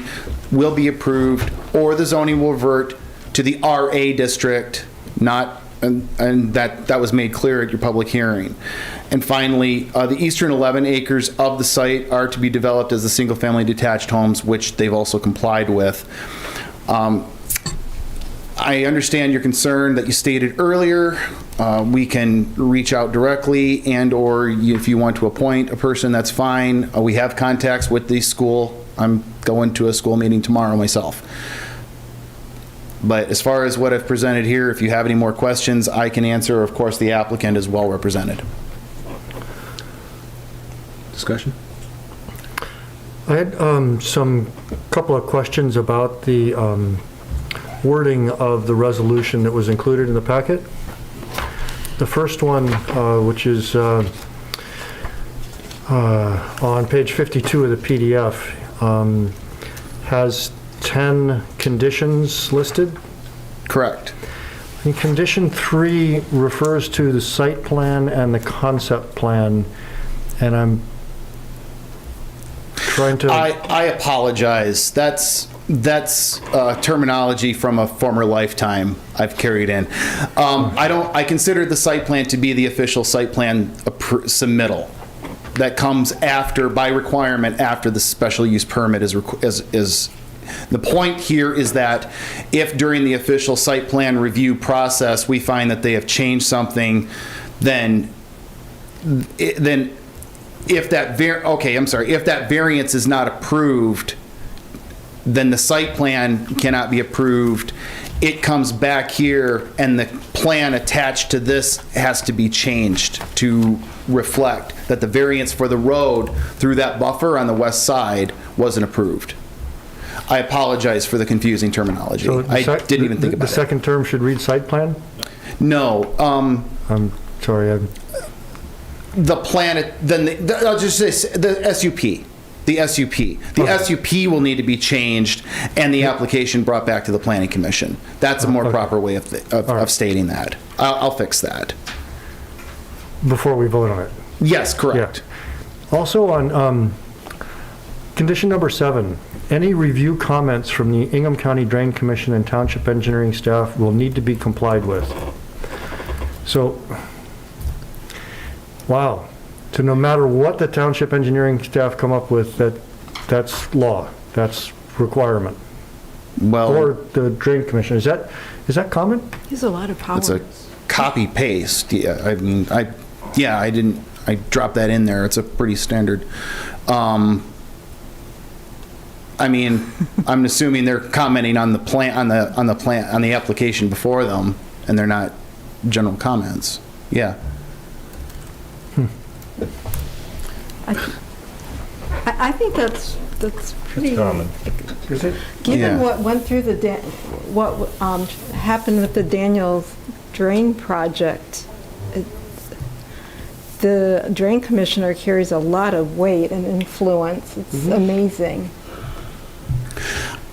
will be approved, or the zoning will revert to the RA district, and that was made clear at your public hearing. And finally, the eastern 11 acres of the site are to be developed as the single-family detached homes, which they've also complied with. I understand your concern that you stated earlier. We can reach out directly, and or if you want to appoint a person, that's fine. We have contacts with the school. I'm going to a school meeting tomorrow myself. But as far as what I've presented here, if you have any more questions, I can answer. Of course, the applicant is well represented. Discussion? I had some couple of questions about the wording of the resolution that was included in the packet. The first one, which is on page 52 of the PDF, has 10 conditions listed. Correct. And condition 3 refers to the site plan and the concept plan, and I'm trying to... I apologize. That's terminology from a former lifetime I've carried in. I consider the site plan to be the official site plan submittal that comes after, by requirement, after the special use permit is. The point here is that if during the official site plan review process we find that they have changed something, then if that variance is not approved, then the site plan cannot be approved. It comes back here and the plan attached to this has to be changed to reflect that the variance for the road through that buffer on the west side wasn't approved. I apologize for the confusing terminology. So I didn't even think about it. The second term should read site plan? No. I'm sorry. The plan, then I'll just say the SUP. The SUP. The SUP will need to be changed and the application brought back to the Planning Commission. That's a more proper way of stating that. I'll fix that. Before we vote on it? Yes, correct. Yeah. Also on condition number 7, any review comments from the Ingham County Drain Commission and Township Engineering staff will need to be complied with. So, wow. So no matter what the Township Engineering staff come up with, that's law, that's requirement. Well, or the Drain Commission, is that common? There's a lot of power. It's a copy paste. Yeah, I mean, I dropped that in there. It's a pretty standard. I mean, I'm assuming they're commenting on the plan, on the application before them, and they're not general comments. Yeah. I think that's pretty common. Is it? Given what went through what happened with the Daniels Drain project, the Drain Commissioner carries a lot of weight and influence. It's amazing.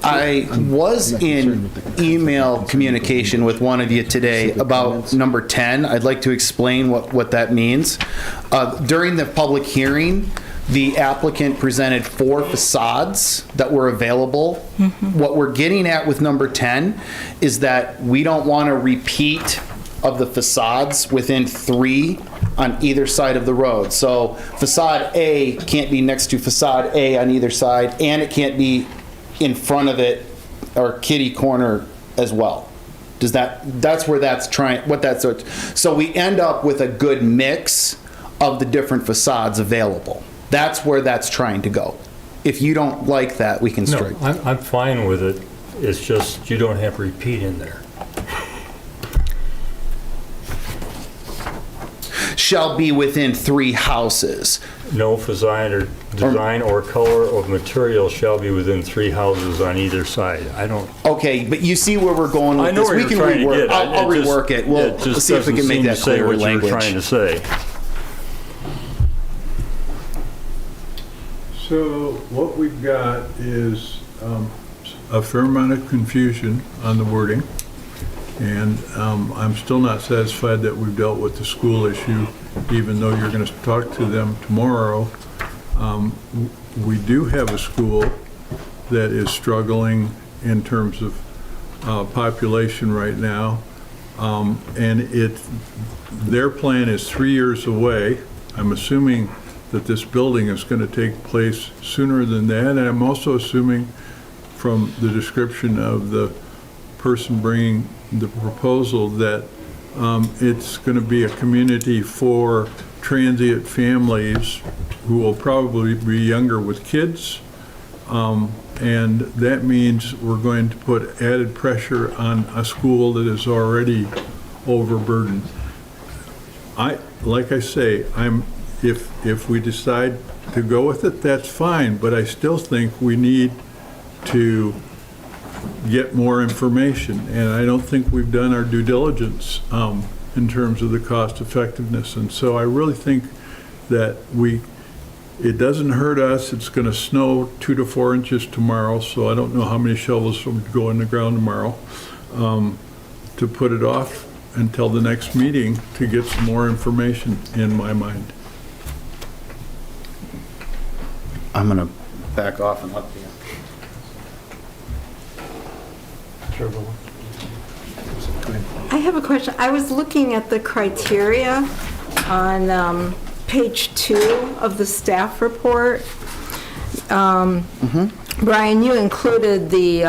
I was in email communication with one of you today about number 10. I'd like to explain what that means. During the public hearing, the applicant presented 4 facades that were available. What we're getting at with number 10 is that we don't want a repeat of the facades within 3 on either side of the road. So facade A can't be next to facade A on either side, and it can't be in front of it or kitty corner as well. That's where that's trying, so we end up with a good mix of the different facades available. That's where that's trying to go. If you don't like that, we can strike. No, I'm fine with it. It's just you don't have repeat in there. Shall be within 3 houses. No design or color or material shall be within 3 houses on either side. I don't. Okay, but you see where we're going with I know this. where We you're can trying rework. to get. I'll rework it. We'll see if we can make that clearer language. What you're trying to say. So what we've got is a fair amount of confusion on the wording, and I'm still not satisfied that we've dealt with the school issue, even though you're going to talk to them tomorrow. We do have a school that is struggling in terms of population right now, and their plan is 3 years away. I'm assuming that this building is going to take place sooner than that, and I'm also assuming from the description of the person bringing the proposal that it's going to be a community for transient families who will probably be younger with kids, and that means we're going to put added pressure on a school that is already overburdened. Like I say, I'm if we decide to go with it, that's fine, but I still think we need to get more information, and I don't think we've done our due diligence in terms of the cost effectiveness. And so I really think that it doesn't hurt us. It's going to snow 2 to 4 inches tomorrow, so I don't know how many shovels would go in the ground tomorrow. To put it off until the next meeting to get some more information in my mind. I'm going to back off and let you. I have a question. I was looking at the criteria on page 2 of the staff report. Brian, you included the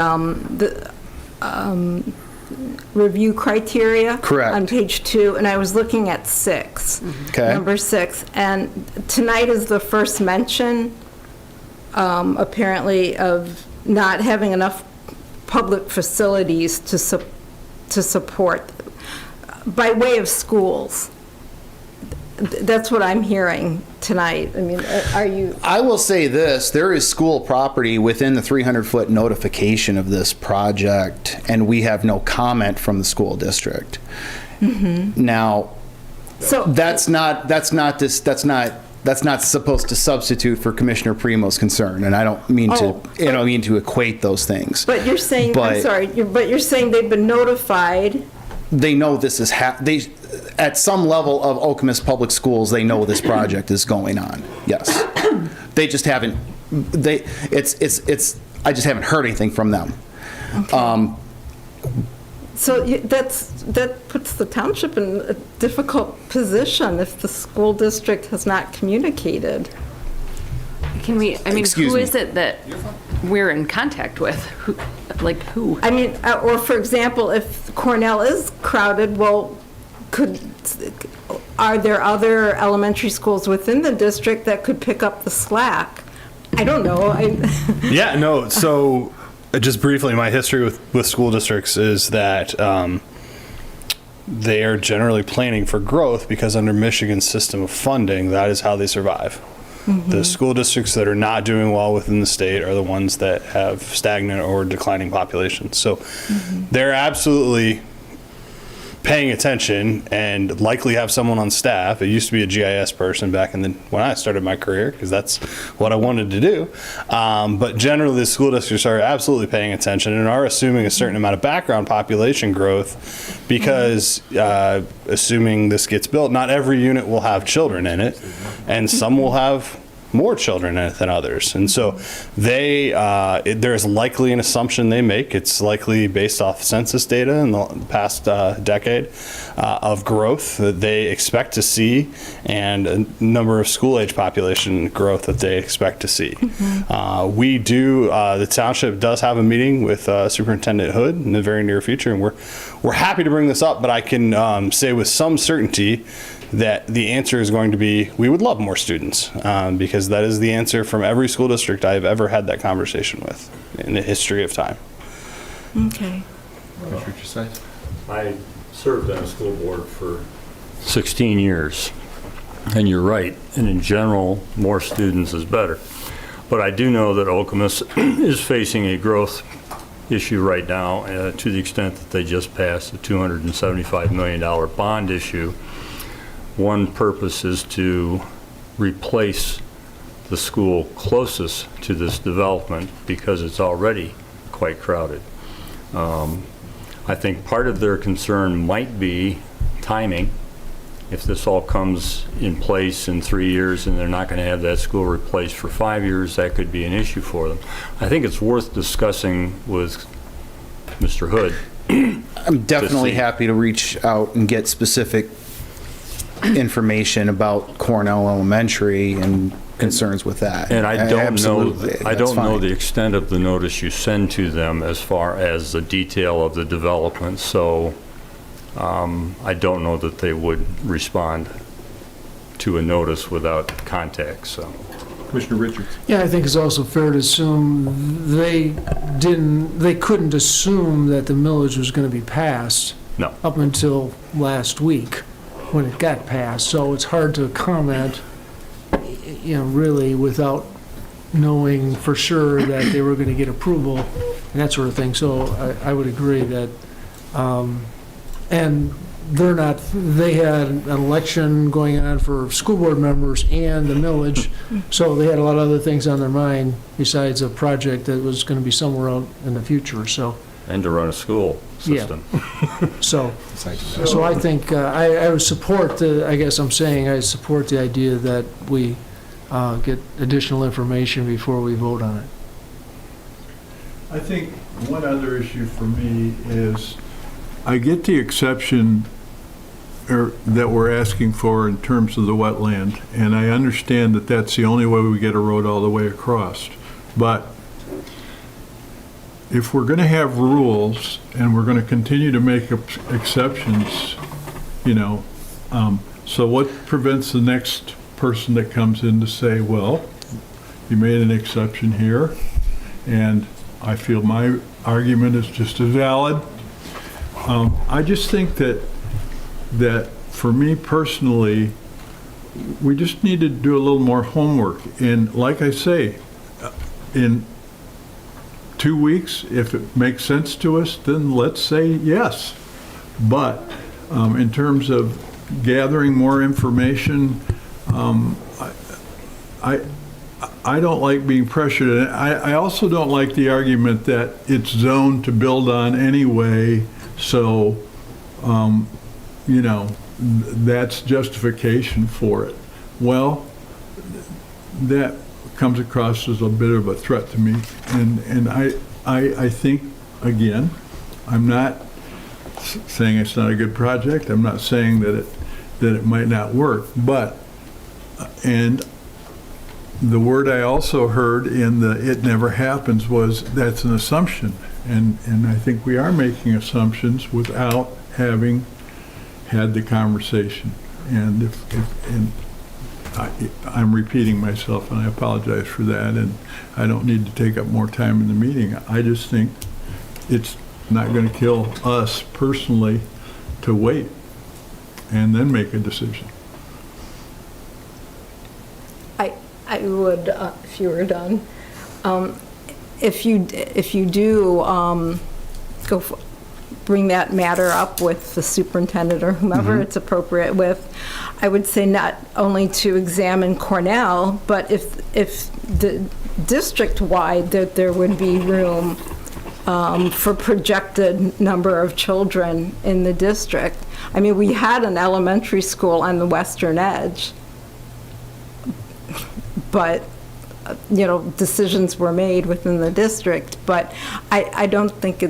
review criteria. Correct. On page 2, and I was looking at 6. Okay. Number 6. And tonight is the first mention, apparently, of not having enough public facilities to support by way of schools. That's what I'm hearing tonight. I mean, are you? I will say this, there is school property within the 300-foot notification of this project, and we have no comment from the school district. Now, So that's not supposed to substitute for Commissioner Primo's concern, and I don't mean to equate those things. But you're saying, I'm sorry, but you're saying they've been notified. They know this is at some level of Okemos Public Schools, they know this project is going on. Yes, they just haven't. I just haven't heard anything from them. Okay. So that puts the township in a difficult position if the school district has not communicated. Can we, I mean, Excuse who me. is it that we're in contact with? Who? I mean, or for example, if Cornell is crowded, well, are there other elementary schools within the district that could pick up the slack? I don't know. Yeah, no, so just briefly, my history with school districts is that they are generally planning for growth because under Michigan's system of funding, that is how they survive. The school districts that are not doing well within the state are the ones that have stagnant or declining populations. So they're absolutely paying attention and likely have someone on staff. It used to be a GIS person back when I started my career, because that's what I wanted to do. But generally, the school districts are absolutely paying attention and are assuming a certain amount of background population growth because assuming this gets built, not every unit will have children in it, and some will have more children in it than others. And so there's likely an assumption they make. It's likely based off census data in the past decade of growth that they expect to see and a number of school age population growth that they expect to see. The township does have a meeting with Superintendent Hood in the very near future, and we're happy to bring this up, but I can say with some certainty that the answer is going to be, we would love more students, because that is the answer from every school district I've ever had that conversation with in the history of time. Okay. I served on a school board for 16 years, and you're right, and in general, more students is better. But I do know that Okemos is facing a growth issue right now to the extent that they just passed a $275 million bond issue. One purpose is to replace the school closest to this development because it's already quite crowded. I think part of their concern might be timing. If this all comes in place in 3 years and they're not going to have that school replaced for 5 years, that could be an issue for them. I think it's worth discussing with Mr. Hood. I'm definitely happy to reach out and get specific information about Cornell Elementary and concerns with that. And I don't know fine. the extent of the notice you send to them as far as the detail of the development, so I don't know that they would respond to a notice without context, so. Commissioner Richards. Yeah, I think it's also fair to assume they couldn't assume that the millage was going to be passed. No. Up until last week when it got passed, so it's hard to comment really without knowing for sure that they were going to get approval and that sort of thing. So I would agree that, and they had an election going on for school board members and the millage, so they had a lot of other things on their mind besides a project that was going to be somewhere out in the future, so. And to run a school system. So I think, I would support I support the idea that we get additional information before we vote on it. I think one other issue for me is, I get the exception that we're asking for in terms of the wetland, and I understand that that's the only way we get a road all the way across. But if we're going to have rules and we're going to continue to make exceptions, so what prevents the next person that comes in to say, well, you made an exception here, and I feel my argument is just as valid. I just think that for me personally, we just need to do a little more homework. And like I say, in 2 weeks, if it makes sense to us, then let's say yes. But in terms of gathering more information, I don't like being pressured. And I also don't like the argument that it's zoned to build on anyway, so that's justification for it. Well, that comes across as a bit of a threat to me. And I think, again, I'm not saying it's not a good project. I'm not saying that it might not work. But, and the word I also heard in the "it never happens" was that's an assumption. And I think we are making assumptions without having had the conversation. And I'm repeating myself, and I apologize for that, and I don't need to take up more time in the meeting. I just think it's not going to kill us personally to wait and then make a decision. I would, if you were done, if you do bring that matter up with the superintendent or whomever it's appropriate with, I would say not only to examine Cornell, but if the district-wide, that there would be room for projected number of children in the district. I mean, we had an elementary school on the western edge, but decisions were made within the district. But I don't think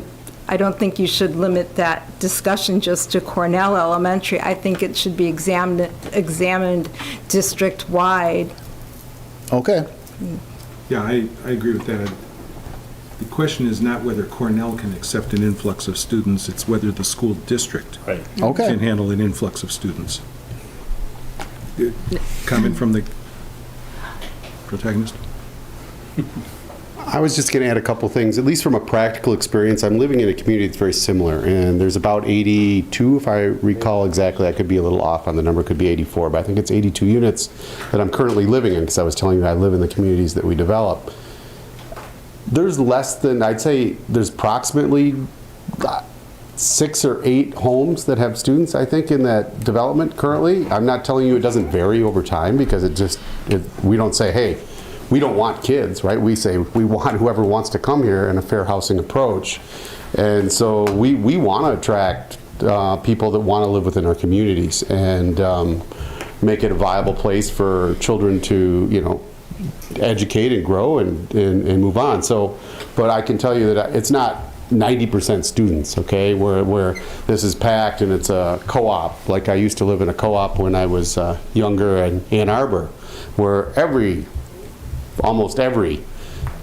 you should limit that discussion just to Cornell Elementary. I think it should be examined district-wide. Okay. Yeah, I agree with that. The question is not whether Cornell can accept an influx of students, it's whether the school district can handle an influx of students. Comment from the protagonist? I was just going to add a couple things, at least from a practical experience. I'm living in a community that's very similar, and there's about 82, if I recall exactly. I could be a little off on the number, could be 84, but I think it's 82 units that I'm currently living in, because I was telling you I live in the communities that we develop. There's less than, I'd say, there's approximately 6 or 8 homes that have students, I think, in that development currently. I'm not telling you it doesn't vary over time, because we don't say, hey, we don't want kids, right? We say we want whoever wants to come here in a fair housing approach. And so we want to attract people that want to live within our communities and make it a viable place for children to, educate and grow and move on. So, but I can tell you that it's not 90% students, okay, where this is packed and it's a co-op. Like I used to live in a co-op when I was younger in Ann Arbor, where almost every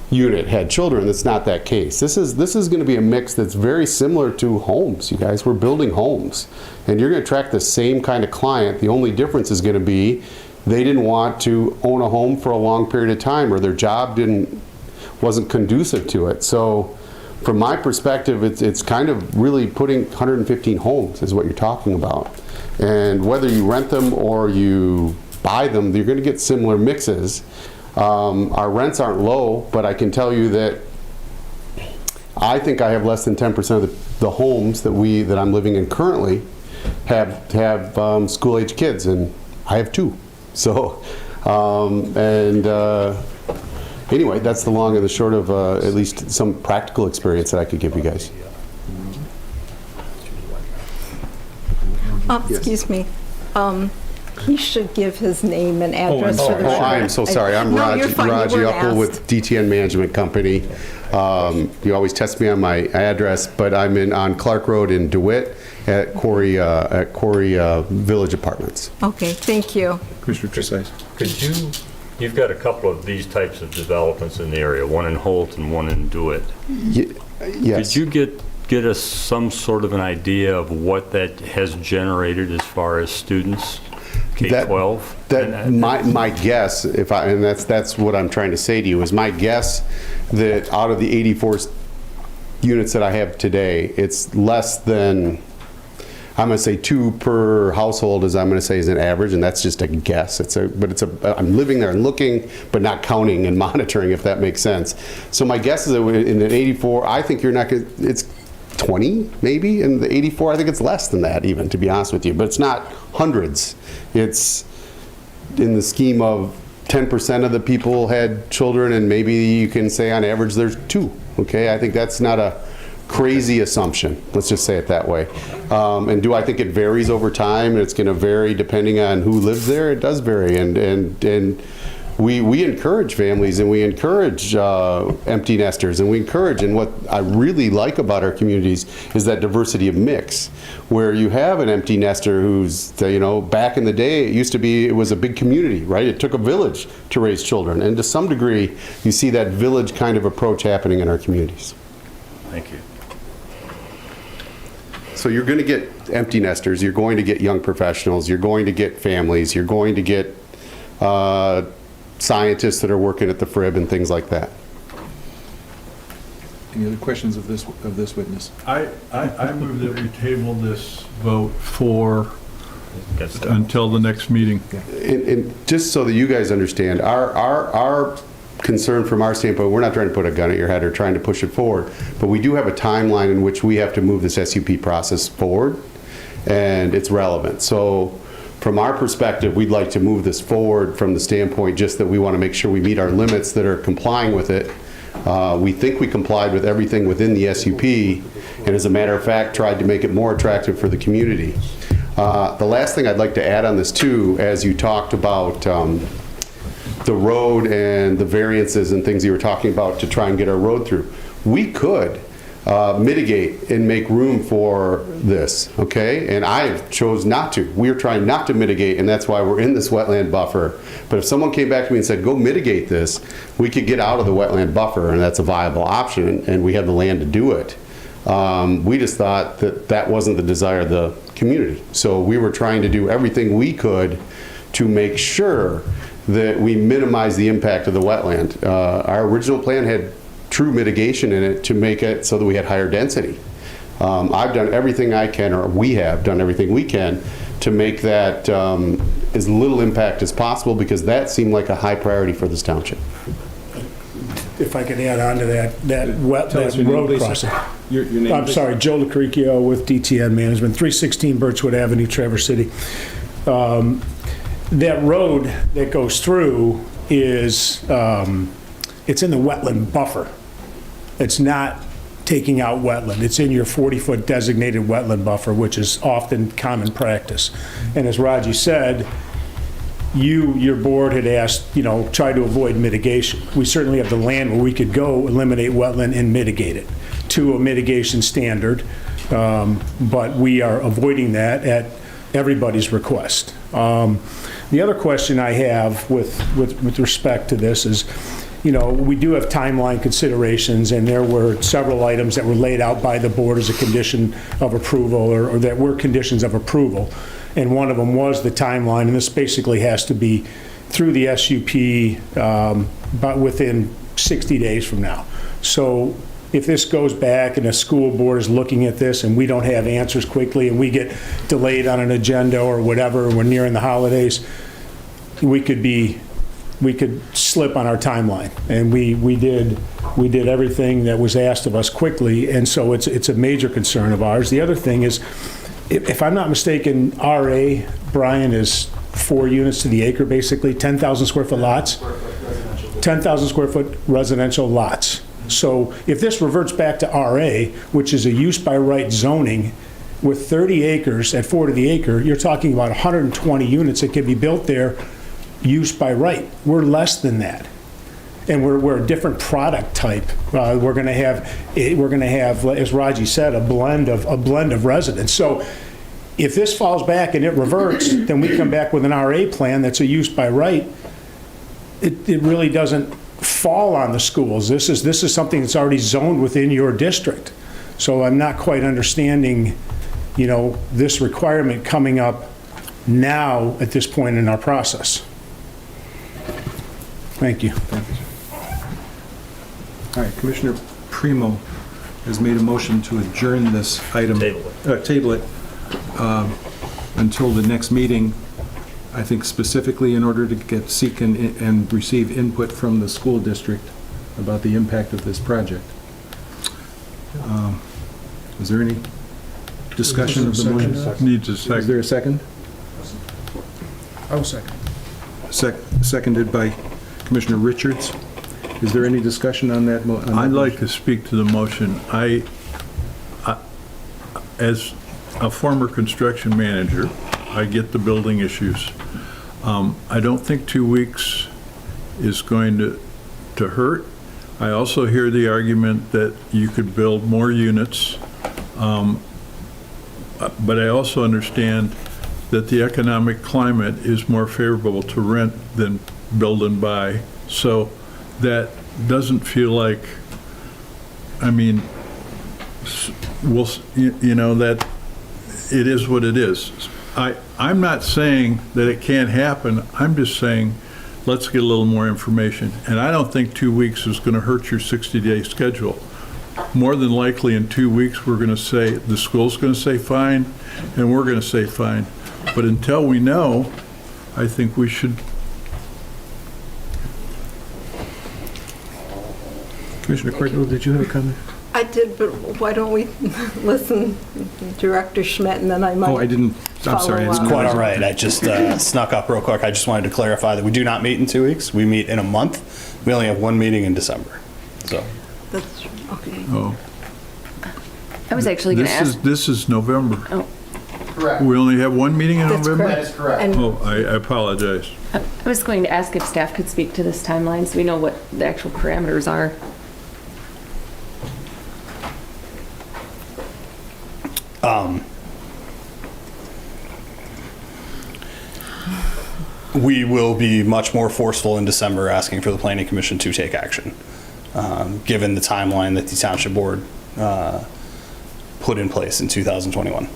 unit had children. That's not that case. This is going to be a mix that's very similar to homes, you guys. We're building homes, and you're going to attract the same kind of client. The only difference is going to be they didn't want to own a home for a long period of time, or their job wasn't conducive to it. So from my perspective, it's kind of really putting 115 homes is what you're talking about. And whether you rent them or you buy them, you're going to get similar mixes. Our rents aren't low, but I can tell you that I think I have less than 10% of the homes that I'm living in currently have school-age kids, and I have 2. So, anyway, that's the long and the short of at least some practical experience that I could give you guys. Excuse me. He should give his name and address for the record. I am so sorry. I'm No, you're fine. You Raji weren't Uppal with asked. DTN Management Company. You always test me on my address, but I'm on Clark Road in DeWitt at Quarry Village Apartments. Okay, thank you. Commissioner Trusais. You've got a couple of these types of developments in the area, one in Holt and one in DeWitt. Yes. Could you get us some sort of an idea of what that has generated as far as students, K-12? My guess, and that's what I'm trying to say to you, is my guess that out of the 84 units that I have today, it's less than, I'm going to say 2 per household, as I'm going to say is an average, and that's just a guess. I'm living there and looking, but not counting and monitoring, if that makes sense. So my guess is that in the 84, I think you're not going to, it's 20 maybe. In the 84, I think it's less than that even, to be honest with you. But it's not hundreds. It's in the scheme of 10% of the people had children, and maybe you can say on average there's 2. Okay, I think that's not a crazy assumption. Let's just say it that way. And do I think it varies over time? And it's going to vary depending on who lives there. It does vary, and we encourage families, and we encourage empty nesters, and we encourage. And what I really like about our communities is that diversity of mix, where you have an empty nester who's, back in the day, it was a big community, right? It took a village to raise children, and to some degree, you see that village kind of approach happening in our communities. Thank you. So you're going to get empty nesters, you're going to get young professionals, you're going to get families, you're going to get scientists that are working at the FRIB and things like that. Any other questions of this witness? I move that we table this vote until the next meeting. And just so that you guys understand, our concern from our standpoint, we're not trying to put a gun at your head or trying to push it forward, but we do have a timeline in which we have to move this SUP process forward, and it's relevant. So from our perspective, we'd like to move this forward from the standpoint just that we want to make sure we meet our limits that are complying with it. We think we complied with everything within the SUP, and as a matter of fact, tried to make it more attractive for the community. The last thing I'd like to add on this too, as you talked about the road and the variances and things you were talking about to try and get our road through, we could mitigate and make room for this, okay? And I chose not to. We're trying not to mitigate, and that's why we're in this wetland buffer. But if someone came back to me and said, go mitigate this, we could get out of the wetland buffer, and that's a viable option, and we have the land to do it. We just thought that that wasn't the desire of the community. So we were trying to do everything we could to make sure that we minimize the impact of the wetland. Our original plan had true mitigation in it to make it so that we had higher density. I've done everything I can, or we have done everything we can to make that as little impact as possible, because that seemed like a high priority for this township. If I could add on to that road crossing. Your name, I'm sorry, Joe LaCricchio with DTN Management, 316 Birchwood Avenue, Traverse City. That road that goes through is, it's in the wetland buffer. It's not taking out wetland. It's in your 40-foot designated wetland buffer, which is often common practice. And as Raji said, your board had asked, try to avoid mitigation. We certainly have the land where we could go eliminate wetland and mitigate it to a mitigation standard, but we are avoiding that at everybody's request. The other question I have with respect to this is, we do have timeline considerations, and there were several items that were laid out by the board as a condition of approval, or that were conditions of approval. And one of them was the timeline, and this basically has to be through the SUP but within 60 days from now. So if this goes back and the school board is looking at this and we don't have answers quickly and we get delayed on an agenda or whatever, and we're nearing the holidays, we could slip on our timeline. And we did everything that was asked of us quickly, and so it's a major concern of ours. The other thing is, if I'm not mistaken, RA, Brian, is 4 units to the acre, basically, 10,000 square foot lots? 10,000 square foot residential lots. So if this reverts back to RA, which is a use by right zoning, with 30 acres at 4 to the acre, you're talking about 120 units that can be built there, use by right. We're less than that. And we're a different product type. We're going to have, as Raji said, a blend of residents. So if this falls back and it reverts, then we come back with an RA plan that's a use by right. It really doesn't fall on the schools. This is something that's already zoned within your district. So I'm not quite understanding, this requirement coming up now at this point in our process. Thank you. All right, Commissioner Primo has made a motion to adjourn this item. Table it until the next meeting, I think specifically in order to seek and receive input from the school district about the impact of this project. Is there any discussion of the motion? Needs a second. Is there a second? I will second. Seconded by Commissioner Richards. Is there any discussion on that? I'd like to speak to the motion. As a former construction manager, I get the building issues. I don't think 2 weeks is going to hurt. I also hear the argument that you could build more units, but I also understand that the economic climate is more favorable to rent than build and buy. So that doesn't feel like, that it is what it is. I'm not saying that it can't happen. I'm just saying, let's get a little more information. And I don't think 2 weeks is going to hurt your 60-day schedule. More than likely in 2 weeks, we're going to say, the school's going to say fine, and we're going to say fine. But until we know, I think we should. Commissioner Cardinal, did you have a comment? I did, but why don't we listen to Director Schmidt, and then I might. Oh, I didn't. I'm sorry. Follow up. Quite all right. I just snuck up real quick. I just wanted to clarify that we do not meet in 2 weeks. We meet in a month. We only have one meeting in December. So. That's okay. Oh. I was actually going to ask. This is November. Oh. Correct. We only have one meeting in That's November? That is correct. And Oh, I apologize. I was going to ask if staff could speak to this timeline so we know what the actual parameters are. We will be much more forceful in December asking for the Planning Commission to take action, given the timeline that the Township Board put in place in 2021.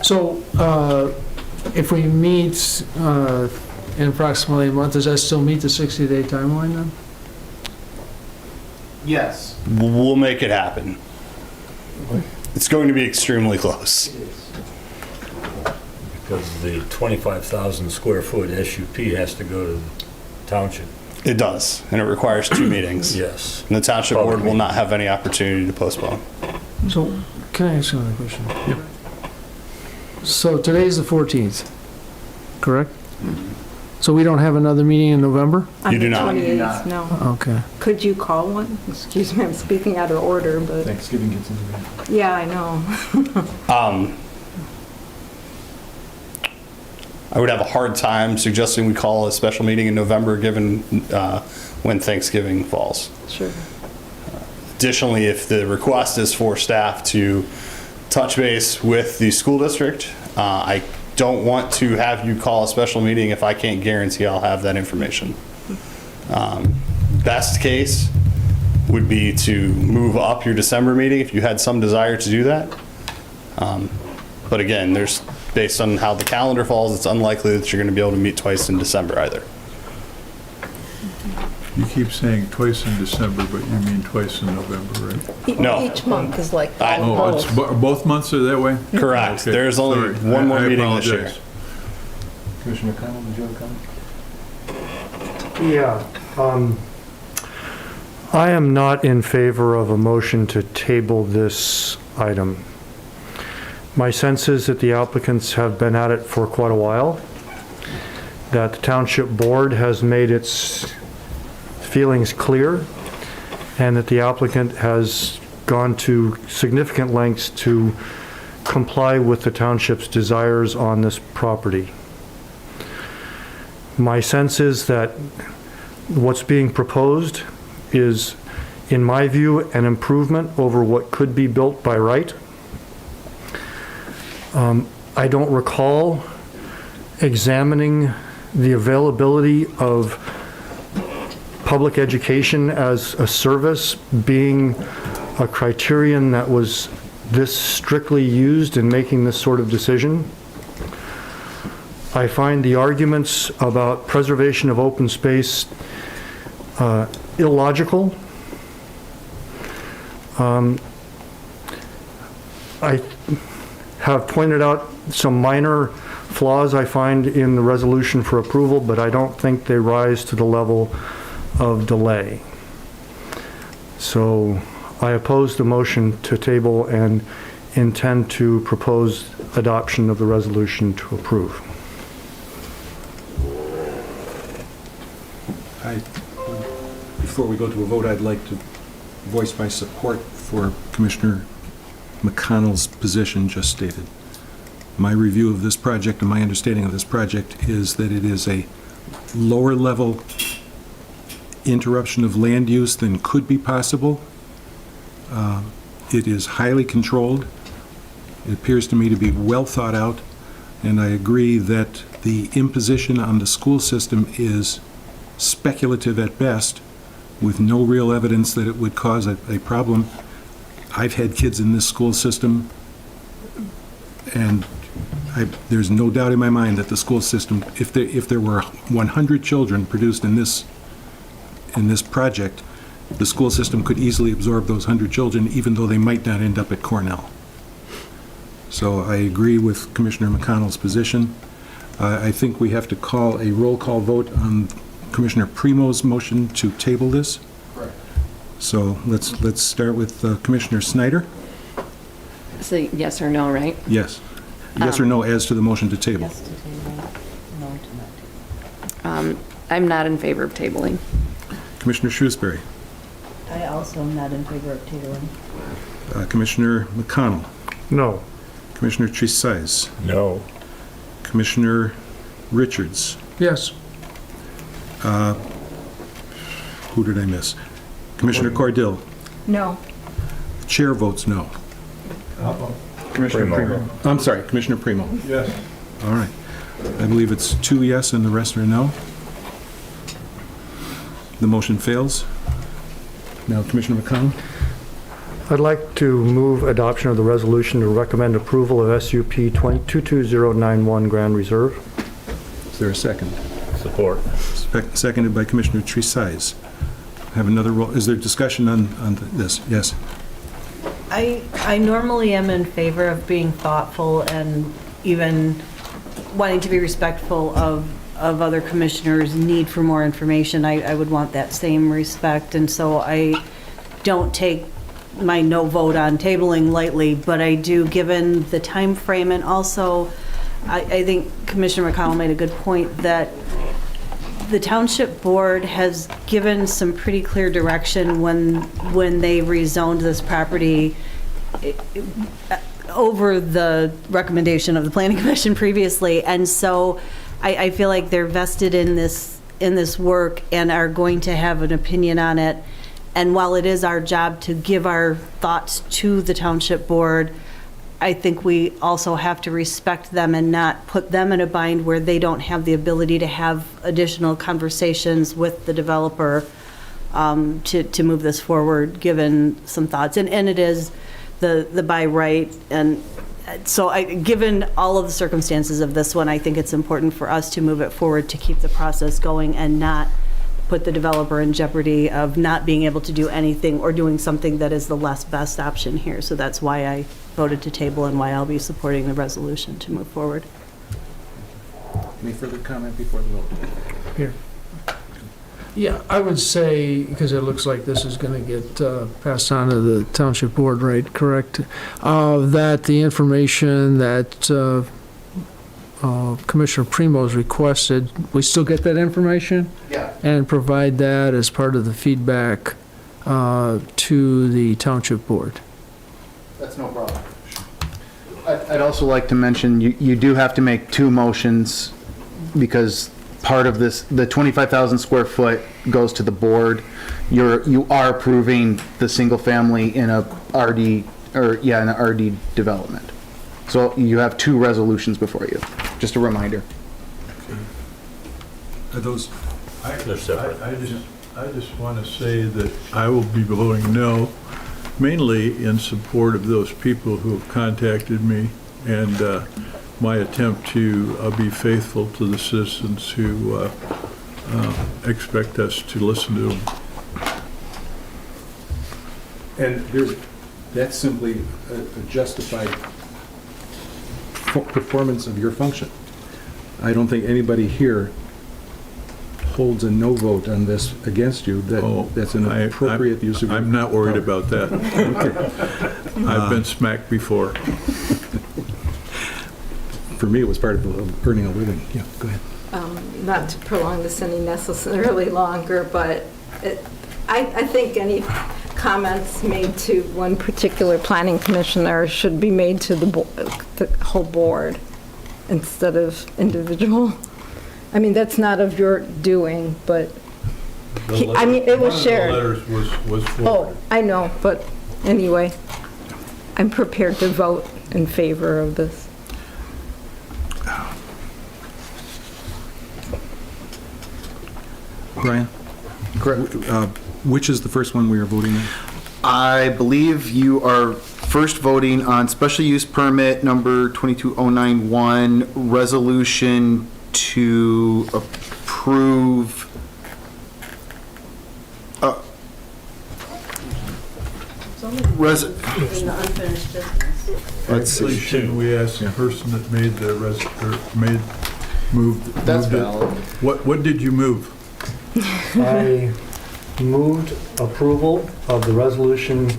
So, if we meet in approximately a month, does that still meet the 60-day timeline then? Yes. We'll make it happen. It's going to be extremely close. Because the 25,000 square foot SUP has to go to the township. It does, and it requires 2 meetings. Yes. And the Township Board will not have any opportunity to postpone. So, can I ask another question? Yep. So today's the 14th, correct? So we don't have another meeting in November? You do not. On the 28th, no. Okay. Could you call one? Excuse me, I'm speaking out of order, but, Thanksgiving gets in the way. yeah, I know. I would have a hard time suggesting we call a special meeting in November, given when Thanksgiving falls. Sure. Additionally, if the request is for staff to touch base with the school district, I don't want to have you call a special meeting if I can't guarantee I'll have that information. Best case would be to move up your December meeting if you had some desire to do that. But again, based on how the calendar falls, it's unlikely that you're going to be able to meet twice in December either. You keep saying twice in December, but you mean twice in November, right? No. Each month is like Oh, it's both months are that way? Correct. Okay, There's only sorry. one more I meeting this year. apologize. Commissioner McConnell, did you have a comment? Yeah. I am not in favor of a motion to table this item. My sense is that the applicants have been at it for quite a while, that the township board has made its feelings clear, and that the applicant has gone to significant lengths to comply with the township's desires on this property. My sense is that what's being proposed is, in my view, an improvement over what could be built by right. I don't recall examining the availability of public education as a service being a criterion that was this strictly used in making this sort of decision. I find the arguments about preservation of open space illogical. I have pointed out some minor flaws I find in the resolution for approval, but I don't think they rise to the level of delay. So I oppose the motion to table and intend to propose adoption of the resolution to approve. Before we go to a vote, I'd like to voice my support for Commissioner McConnell's position just stated. My review of this project and my understanding of this project is that it is a lower level interruption of land use than could be possible. It is highly controlled. It appears to me to be well thought out, and I agree that the imposition on the school system is speculative at best, with no real evidence that it would cause a problem. I've had kids in this school system, and there's no doubt in my mind that the school system, if there were 100 children produced in this project, the school system could easily absorb those 100 children, even though they might not end up at Cornell. So I agree with Commissioner McConnell's position. I think we have to call a roll call vote on Commissioner Primo's motion to table this. Correct. So let's start with Commissioner Snyder. So yes or no, right? Yes. Yes or no as to the motion to table? Yes to table, no to not table. I'm not in favor of tabling. Commissioner Shrewsbury. I also am not in favor of tabling. Commissioner McConnell. No. Commissioner Tresize. No. Commissioner Richards. Yes. Who did I miss? Commissioner Cordill. No. Chair votes no. Commissioner Primo. I'm sorry, Commissioner Primo. Yes. All right. I believe it's 2 yes and the rest are no. The motion fails. Now, Commissioner McConnell. I'd like to move adoption of the resolution to recommend approval of SUP 22091 Grand Reserve. Is there a second? Support. Seconded by Commissioner Tresize. Have another roll. Is there discussion on this? Yes. I normally am in favor of being thoughtful and even wanting to be respectful of other commissioners' need for more information. I would want that same respect, and so I don't take my no vote on tabling lightly, but I do, given the time frame, and also I think Commissioner McConnell made a good point that the township board has given some pretty clear direction when they rezoned this property over the recommendation of the planning commission previously, and so I feel like they're vested in this work and are going to have an opinion on it. And while it is our job to give our thoughts to the township board, I think we also have to respect them and not put them in a bind where they don't have the ability to have additional conversations with the developer to move this forward, given some thoughts. And it is the by right. And so given all of the circumstances of this one, I think it's important for us to move it forward to keep the process going and not put the developer in jeopardy of not being able to do anything or doing something that is the less best option here. So that's why I voted to table and why I'll be supporting the resolution to move forward. Any further comment before the vote? Here. Yeah, I would say, because it looks like this is going to get passed on to the township board, right, correct? That the information that Commissioner Primo's requested, we still get that information? Yeah. And provide that as part of the feedback to the township board. That's no problem. I'd also like to mention, you do have to make two motions because part of this, the 25,000 square foot goes to the board. You are approving the single family in a RD, in an RD development. So you have two resolutions before you. Just a reminder. Are those, They're separate. I just want to say that I will be voting no, mainly in support of those people who have contacted me and my attempt to be faithful to the citizens who expect us to listen to them. and that's simply a justified performance of your function. I don't think anybody here holds a no vote on this against you. That's an appropriate use of your... I'm not worried about that. Okay. I've been smacked before. For me, it was part of earning a living. Yeah, go ahead. Not to prolong this any necessarily longer, but I think any comments made to one particular planning commissioner should be made to the whole board instead of individual. I mean, that's not of your doing, but, I mean, it was shared. One of the letters was Oh, forwarded. I know, but anyway, I'm prepared to vote in favor of this. Brian? Correct. Which is the first one we are voting on? I believe you are first voting on special use permit number 22091, resolution to approve In the unfinished business. Let's Actually, see. should we ask the person that made the moved That's it? valid. What did you move? I moved approval of the resolution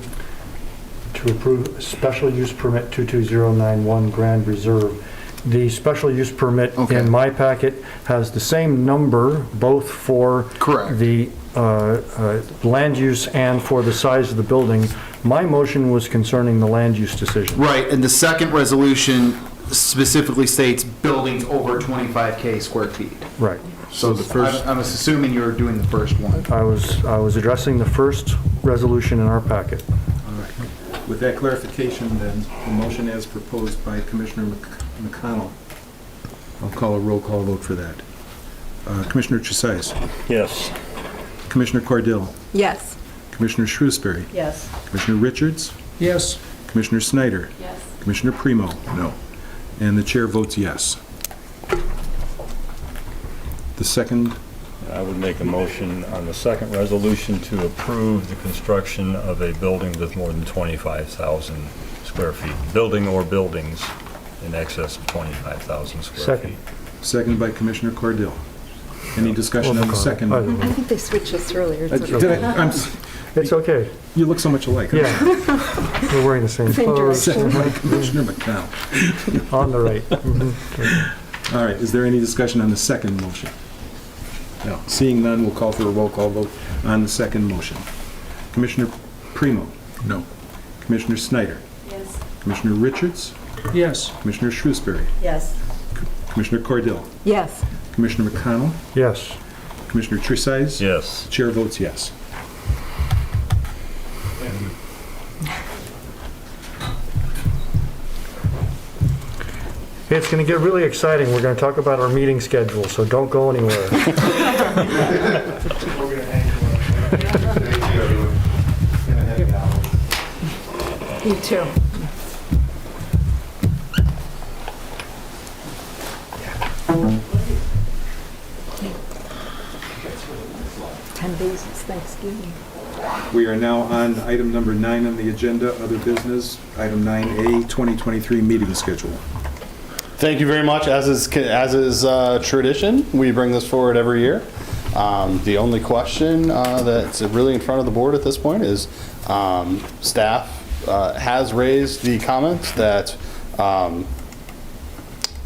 to approve special use permit 22091 Grand Reserve. The special use permit in my packet has the same number, both for Correct. the land use and for the size of the building. My motion was concerning the land use decision. Right, and the second resolution specifically states buildings over 25K square feet. Right. So the first, I'm assuming you're doing the first one. I was addressing the first resolution in our packet. All right. With that clarification, then, the motion as proposed by Commissioner McConnell, I'll call a roll call vote for that. Commissioner Tresize, Yes. Commissioner Cordell, Yes. Commissioner Shrewsbury, Yes. Commissioner Richards, Yes. Commissioner Snyder, Yes. Commissioner Primo, No. and the chair votes yes. The second, I would make a motion on the second resolution to approve the construction of a building with more than 25,000 square feet. Building or buildings in excess of 25,000 square Second. feet. second by Commissioner Cordell. Any discussion on the second? Either I way. think they switched us earlier. It's Did okay. It's okay. You look so much alike. Yeah. We're wearing the same Same clothes. Second by Commissioner McConnell. On the right. Mhm. All right, is there any discussion on the second motion? No. Seeing none, we'll call for a roll call vote on the second motion. Commissioner Primo? No. Commissioner Snyder? Yes. Commissioner Richards? Yes. Commissioner Shrewsbury? Yes. Commissioner Cordell? Yes. Commissioner McConnell? Yes. Commissioner Tresize? Yes. Chair votes yes. It's going to get really exciting. We're going to talk about our meeting schedule, so don't go anywhere. You too. 10 days is Thanksgiving. We are now on item number 9 on the agenda, other business, item 9A, 2023 meeting schedule. Thank you very much. As is tradition, we bring this forward every year. The only question that's really in front of the board at this point is staff has raised the comments that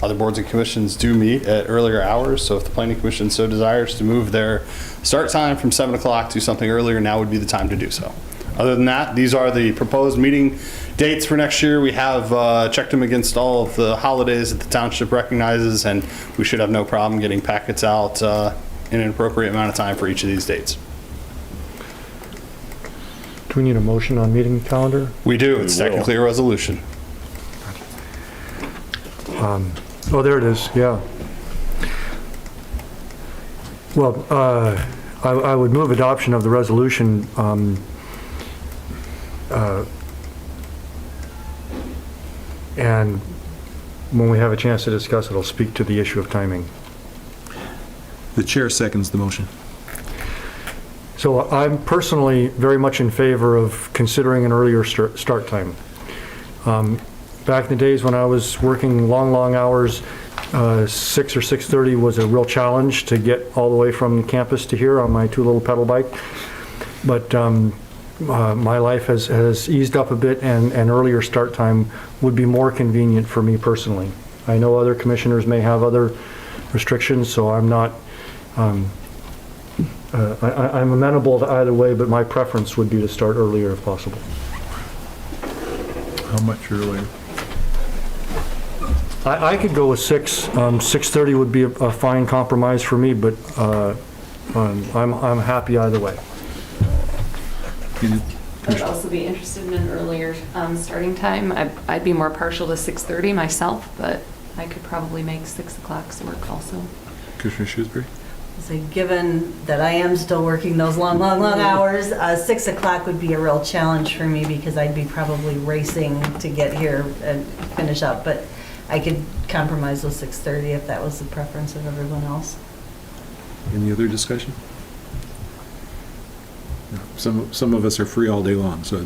other boards and commissions do meet at earlier hours. So if the planning commission so desires to move their start time from 7 o'clock to something earlier, now would be the time to do so. Other than that, these are the proposed meeting dates for next year. We have checked them against all of the holidays that the township recognizes, and we should have no problem getting packets out in an appropriate amount of time for each of these dates. Do we need a motion on meeting calendar? We do. It's technically a resolution. Oh, there it is, yeah. Well, I would move adoption of the resolution and when we have a chance to discuss it, I'll speak to the issue of timing. The chair seconds the motion. So I'm personally very much in favor of considering an earlier start time. Back in the days when I was working long hours, 6 or 6:30 was a real challenge to get all the way from the campus to here on my 2 little pedal bike. But my life has eased up a bit, and an earlier start time would be more convenient for me personally. I know other commissioners may have other restrictions, so I'm not, I'm amenable to either way, but my preference would be to start earlier if possible. How much earlier? I could go with 6. 6:30 would be a fine compromise for me, but I'm happy either way. I would also be interested in an earlier starting time. I'd be more partial to 6:30 myself, but I could probably make 6 o'clock work also. Commissioner Shrewsbury? So given that I am still working those long hours, 6 o'clock would be a real challenge for me because I'd be probably racing to get here and finish up. But I could compromise with 6:30 if that was the preference of everyone else. Any other discussion? No. Some of us are free all day long, so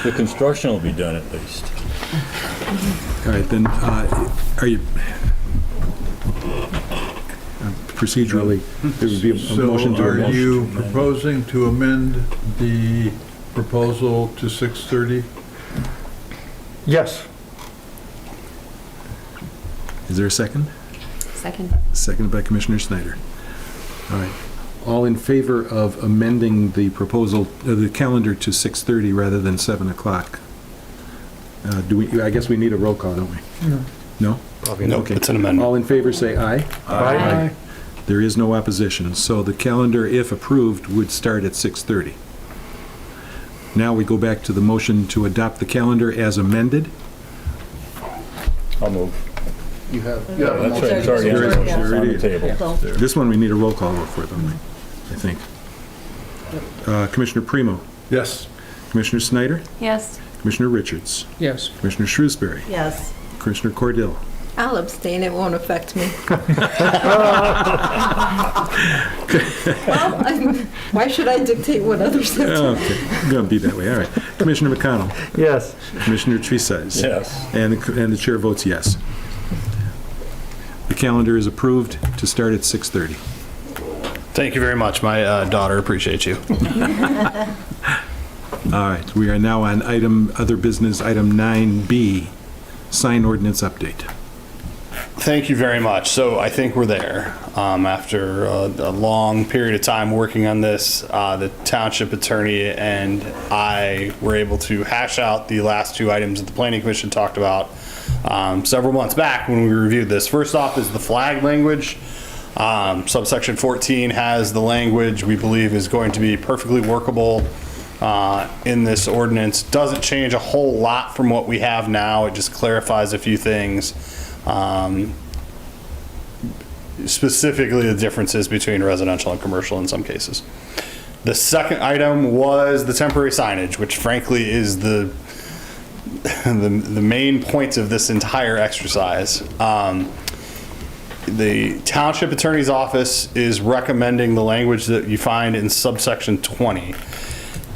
The construction will be done at least. all right, then, are you, procedurally, there would be a motion So to... are you proposing to amend the proposal to 6:30? Yes. Is there a second? Second. Seconded by Commissioner Snyder. All right. All in favor of amending the proposal, the calendar to 6:30 rather than 7 o'clock? I guess we need a roll call, don't we? No. No? Probably No, Okay. it's an amendment. All in favor, say aye. Aye. There is no opposition, so the calendar, if approved, would start at 6:30. Now we go back to the motion to adopt the calendar as amended. I'll move. You have That's right, it's already on the motion. It's on the table. This one we need a roll call vote for, don't we? I think. Commissioner Primo, Yes. Commissioner Snyder, Yes. Commissioner Richards, Yes. Commissioner Shrewsbury, Yes. Commissioner Cordill. I'll abstain, it won't affect me. Well, why should I dictate what others have to do? Okay, going to be that way, all right. Commissioner McConnell, Yes. Commissioner Tresize. Yes. And the chair votes yes. The calendar is approved to start at 6:30. Thank you very much. My daughter appreciates you. All right, we are now on other business, item 9B, sign ordinance update. Thank you very much. So I think we're there. After a long period of time working on this, the township attorney and I were able to hash out the last 2 items that the Planning Commission talked about several months back when we reviewed this. First off is the flag language. Subsection 14 has the language we believe is going to be perfectly workable in this ordinance. Doesn't change a whole lot from what we have now. It just clarifies a few things. Specifically the differences between residential and commercial in some cases. The second item was the temporary signage, which frankly is the main point of this entire exercise. the township attorney's office is recommending the language that you find in subsection 20.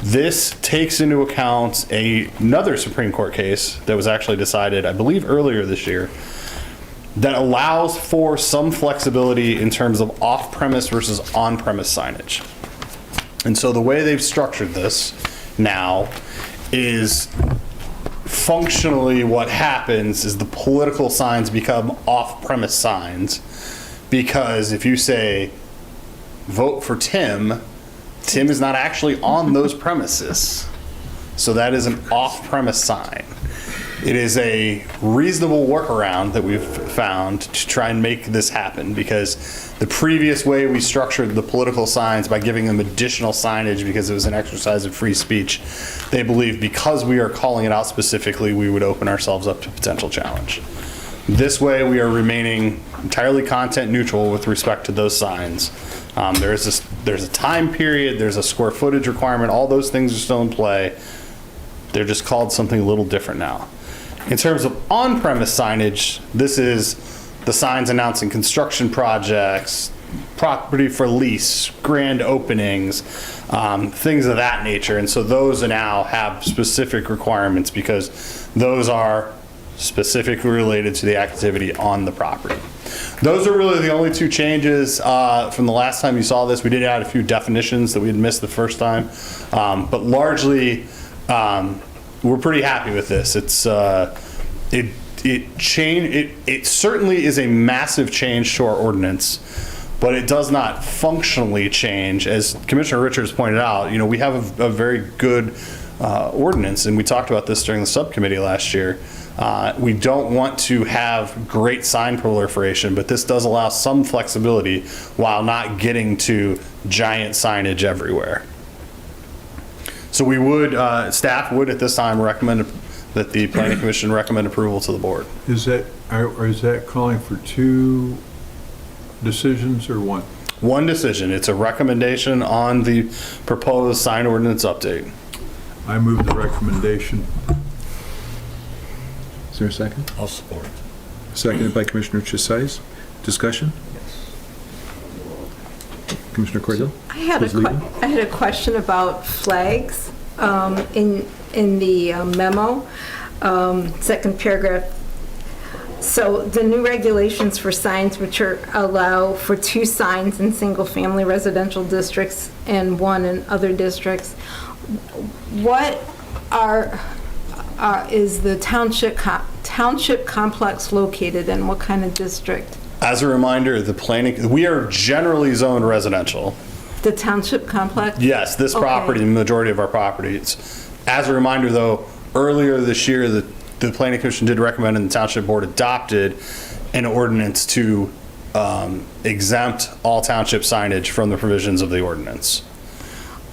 This takes into account another Supreme Court case that was actually decided, I believe, earlier this year, that allows for some flexibility in terms of off-premise versus on-premise signage. And so the way they've structured this now is functionally what happens is the political signs become off-premise signs, because if you say, vote for Tim, Tim is not actually on those premises. So that is an off-premise sign. It is a reasonable workaround that we've found to try and make this happen, because the previous way we structured the political signs by giving them additional signage because it was an exercise of free speech, they believe because we are calling it out specifically, we would open ourselves up to potential challenge. This way, we are remaining entirely content neutral with respect to those signs. There's a time period, there's a square footage requirement, all those things are still in play. They're just called something a little different now. In terms of on-premise signage, this is the signs announcing construction projects, property for lease, grand openings, things of that nature. And so those now have specific requirements because those are specifically related to the activity on the property. Those are really the only two changes from the last time you saw this. We did add a few definitions that we had missed the first time, but largely we're pretty happy with this. It's it certainly is a massive change to our ordinance, but it does not functionally change. As Commissioner Richards pointed out, we have a very good ordinance, and we talked about this during the subcommittee last year. We don't want to have great sign proliferation, but this does allow some flexibility while not getting to giant signage everywhere. So we would, staff would at this time recommend that the Planning Commission recommend approval to the board. Is that calling for two decisions or one? One decision. It's a recommendation on the proposed sign ordinance update. I move the recommendation. Is there a second? I'll support. Seconded by Commissioner Chasais. Discussion? Commissioner Cordell? I had a question about flags in the memo, second paragraph. So the new regulations for signs which allow for 2 signs in single-family residential districts and 1 in other districts. What is the township complex located in? What kind of district? As a reminder, we are generally zoned residential. The township complex? Yes, this property, the majority of our property. As a reminder, though, earlier this year, the Planning Commission did recommend and the Township Board adopted an ordinance to exempt all township signage from the provisions of the ordinance.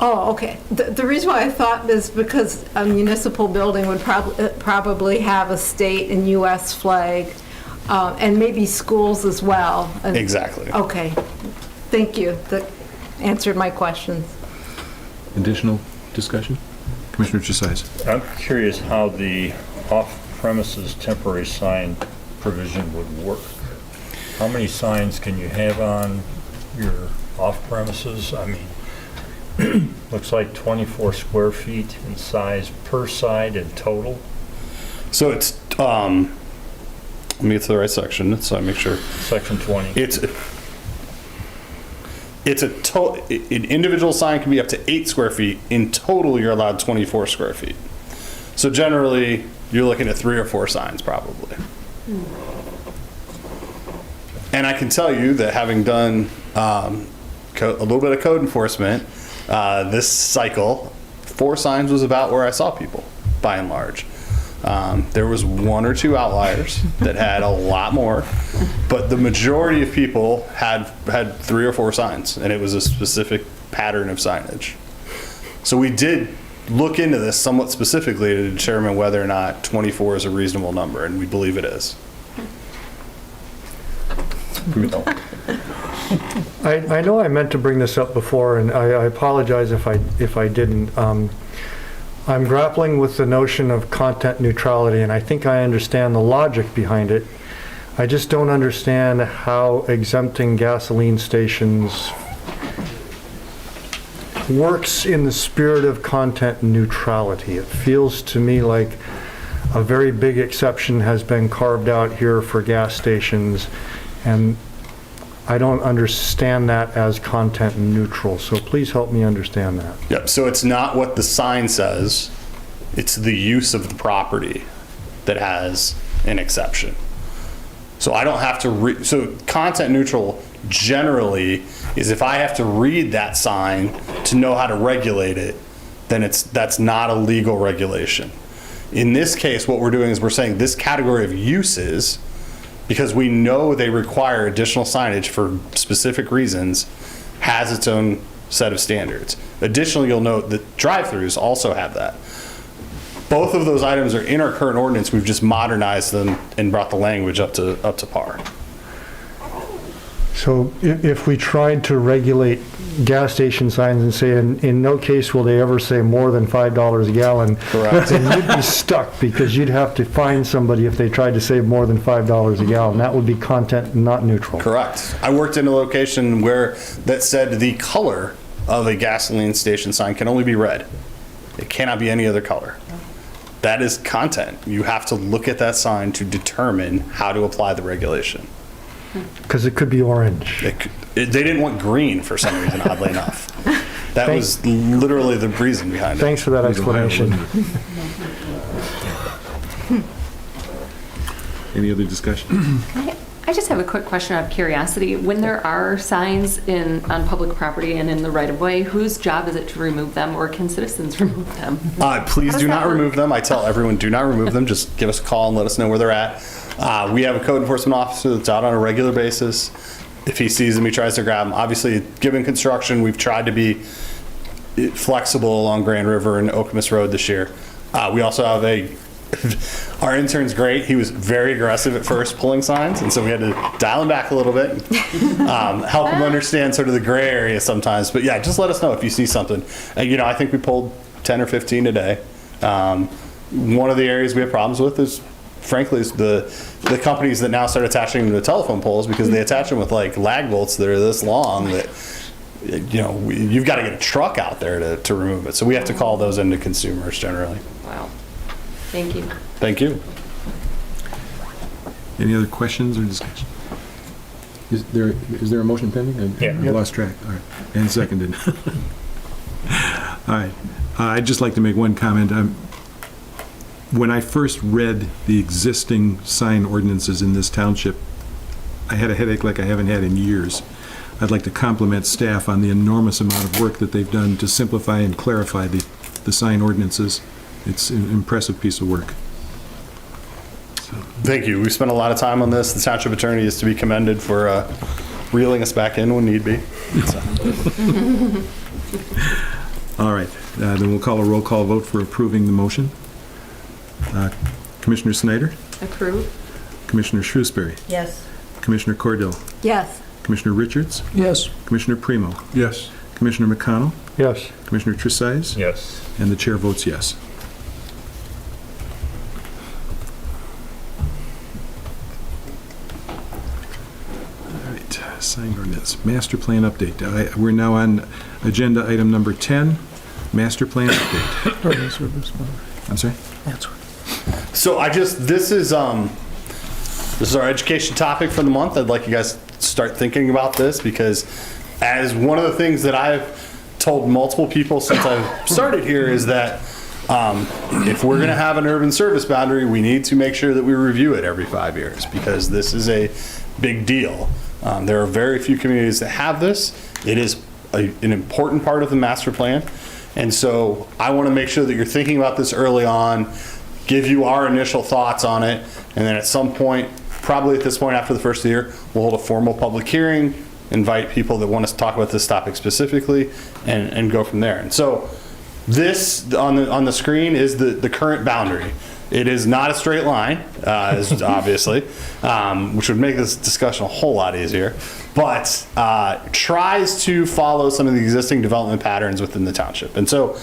Oh, okay. The reason why I thought this because a municipal building would probably have a state and U.S. flag, and maybe schools as well. Exactly. Okay. Thank you. That answered my questions. Additional discussion? Commissioner Chasais. I'm curious how the off-premises temporary sign provision would work. How many signs can you have on your off-premises? I mean, looks like 24 square feet in size per side in total. So it's, let me get to the right section so I make sure. Section 20. An individual sign can be up to 8 square feet. In total, you're allowed 24 square feet. So generally, you're looking at 3 or 4 signs probably. And I can tell you that having done a little bit of code enforcement this cycle, 4 signs was about where I saw people, by and large. There was 1 or 2 outliers that had a lot more, but the majority of people had 3 or 4 signs, and it was a specific pattern of signage. So we did look into this somewhat specifically to determine whether or not 24 is a reasonable number, and we believe it is. I know I meant to bring this up before, and I apologize if I didn't. I'm grappling with the notion of content neutrality, and I think I understand the logic behind it. I just don't understand how exempting gasoline stations works in the spirit of content neutrality. It feels to me like a very big exception has been carved out here for gas stations, and I don't understand that as content neutral, so please help me understand that. Yep, so it's not what the sign says, it's the use of the property that has an exception. So I don't have to so content neutral generally is if I have to read that sign to know how to regulate it, then that's not a legal regulation. In this case, what we're doing is we're saying this category of uses, because we know they require additional signage for specific reasons, has its own set of standards. Additionally, you'll note that drive-throughs also have that. Both of those items are in our current ordinance. We've just modernized them and brought the language up to par. So if we tried to regulate gas station signs and say, in no case will they ever say more than $5 a gallon, Correct. then you'd be stuck, because you'd have to fine somebody if they tried to say more than $5 a gallon. That would be content not neutral. Correct. I worked in a location where that said the color of a gasoline station sign can only be red. It cannot be any other color. That is content. You have to look at that sign to determine how to apply the regulation. Because it could be orange. They didn't want green for some reason, oddly enough. That was literally the reason behind it. Thanks for that explanation. Any other discussion? I just have a quick question out of curiosity. When there are signs on public property and in the right-of-way, whose job is it to remove them, or can citizens remove them? Please do not remove them. I tell everyone, do not remove them. Just give us a call and let us know where they're at. We have a code enforcement officer that's out on a regular basis. If he sees them, he tries to grab them. Obviously, given construction, we've tried to be flexible along Grand River and Okemos Road this year. We also have our intern's great. He was very aggressive at first pulling signs, and so we had to dial him back a little bit, help him understand sort of the gray area sometimes. But yeah, just let us know if you see something. I think we pulled 10 or 15 today. One of the areas we have problems with is, frankly, is the companies that now start attaching them to telephone poles, because they attach them with like lag bolts that are this long that, you've got to get a truck out there to remove it. So we have to call those into consumers generally. Wow. Thank you. Thank you. Any other questions or discussion? Is there a motion pending? I lost track. All right. And seconded. All right. I'd just like to make one comment. When I first read the existing sign ordinances in this township, I had a headache like I haven't had in years. I'd like to compliment staff on the enormous amount of work that they've done to simplify and clarify the sign ordinances. It's an impressive piece of work. Thank you. We spent a lot of time on this. The township attorney is to be commended for reeling us back in when need be. All right. Then we'll call a roll call vote for approving the motion. Commissioner Snyder? Approve. Commissioner Shrewsbury? Yes. Commissioner Cordell? Yes. Commissioner Richards? Yes. Commissioner Primo? Yes. Commissioner McConnell? Yes. Commissioner Tresize? Yes. And the chair votes yes. All right, signed ordinance. Master plan update. We're now on agenda item number 10, master plan update. I'm sorry? So this is our education topic for the month. I'd like you guys to start thinking about this, because as one of the things that I've told multiple people since I've started here is that if we're going to have an urban service boundary, we need to make sure that we review it every 5 years, because this is a big deal. There are very few communities that have this. It is an important part of the master plan. And so I want to make sure that you're thinking about this early on, give you our initial thoughts on it, and then at some point, probably at this point after the first of the year, we'll hold a formal public hearing, invite people that want us to talk about this topic specifically, and go from there. And so this on the screen is the current boundary. It is not a straight line, obviously, which would make this discussion a whole lot easier, but tries to follow some of the existing development patterns within the township. And so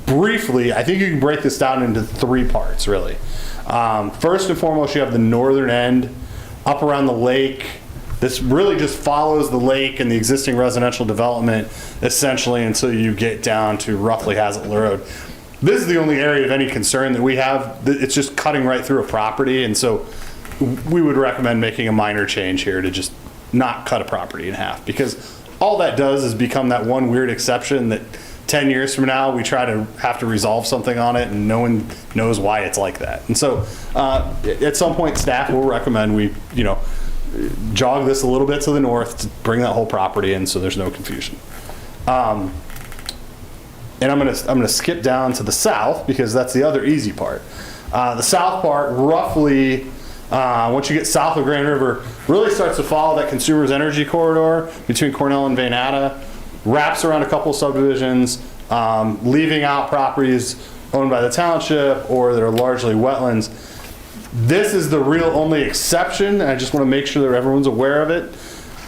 briefly, I think you can break this down into 3 parts, really. First and foremost, you have the northern end up around the lake. This really just follows the lake and the existing residential development, essentially, until you get down to roughly Hazlitt Road. This is the only area of any concern that we have. It's just cutting right through a property, and so we would recommend making a minor change here to just not cut a property in half, because all that does is become that one weird exception that 10 years from now we try to have to resolve something on it and no one knows why it's like that. And so at some point staff will recommend we jog this a little bit to the north to bring that whole property in so there's no confusion. And I'm gonna skip down to the south because that's the other easy part. The south part, roughly, once you get south of Grand River, really starts to follow that Consumers Energy Corridor between Cornell and Vanada, wraps around a couple of subdivisions, leaving out properties owned by the township or that are largely wetlands. This is the real only exception, and I just want to make sure that everyone's aware of it.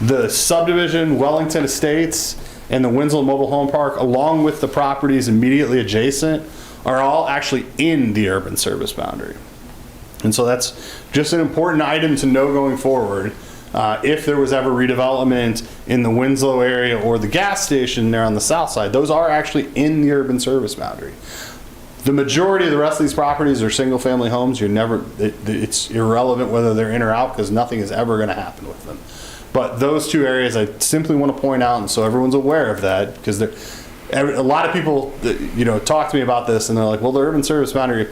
The subdivision, Wellington Estates, and the Winslow Mobile Home Park, along with the properties immediately adjacent, are all actually in the urban service boundary. And so that's just an important item to know going forward. If there was ever redevelopment in the Winslow area or the gas station there on the south side, those are actually in the urban service boundary. The majority of the rest of these properties are single-family homes. It's irrelevant whether they're in or out because nothing is ever going to happen with them. But those 2 areas I simply want to point out, and so everyone's aware of that, because a lot of people, talk to me about this, and they're like, well, the urban service boundary,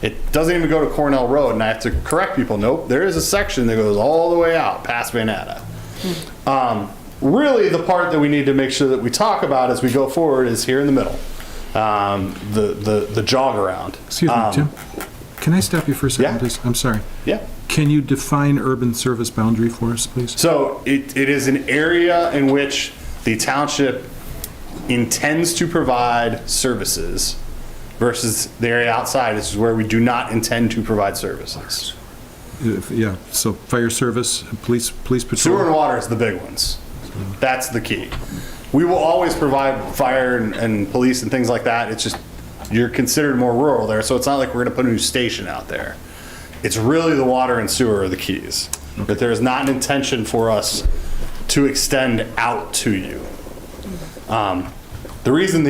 it doesn't even go to Cornell Road, and I have to correct people. Nope, there is a section that goes all the way out past Vanada. Really, the part that we need to make sure that we talk about as we go forward is here in the middle. The jog around. Excuse me, Tim. Can I stop you for a second, please? I'm sorry. Yeah. Can you define urban service boundary for us, please? So it is an area in which the township intends to provide services versus the area outside. This is where we do not intend to provide services. Yeah, so fire service, police patrol. Sewer and water is the big ones. That's the key. We will always provide fire and police and things like that. It's just, you're considered more rural there, so it's not like we're gonna put a new station out there. It's really the water and sewer are the keys. Okay. But there is not an intention for us to extend out to you. The reason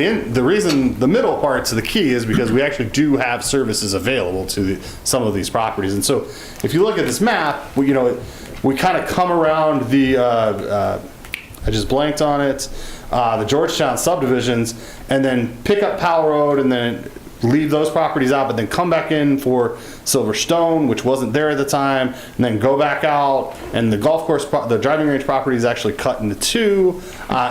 the middle part's the key is because we actually do have services available to some of these properties. And so if you look at this map, we kind of come around the, I just blanked on it, the Georgetown subdivisions, and then pick up Powell Road and then leave those properties out, but then come back in for Silverstone, which wasn't there at the time, and then go back out, and the golf course, the driving range property is actually cut into 2.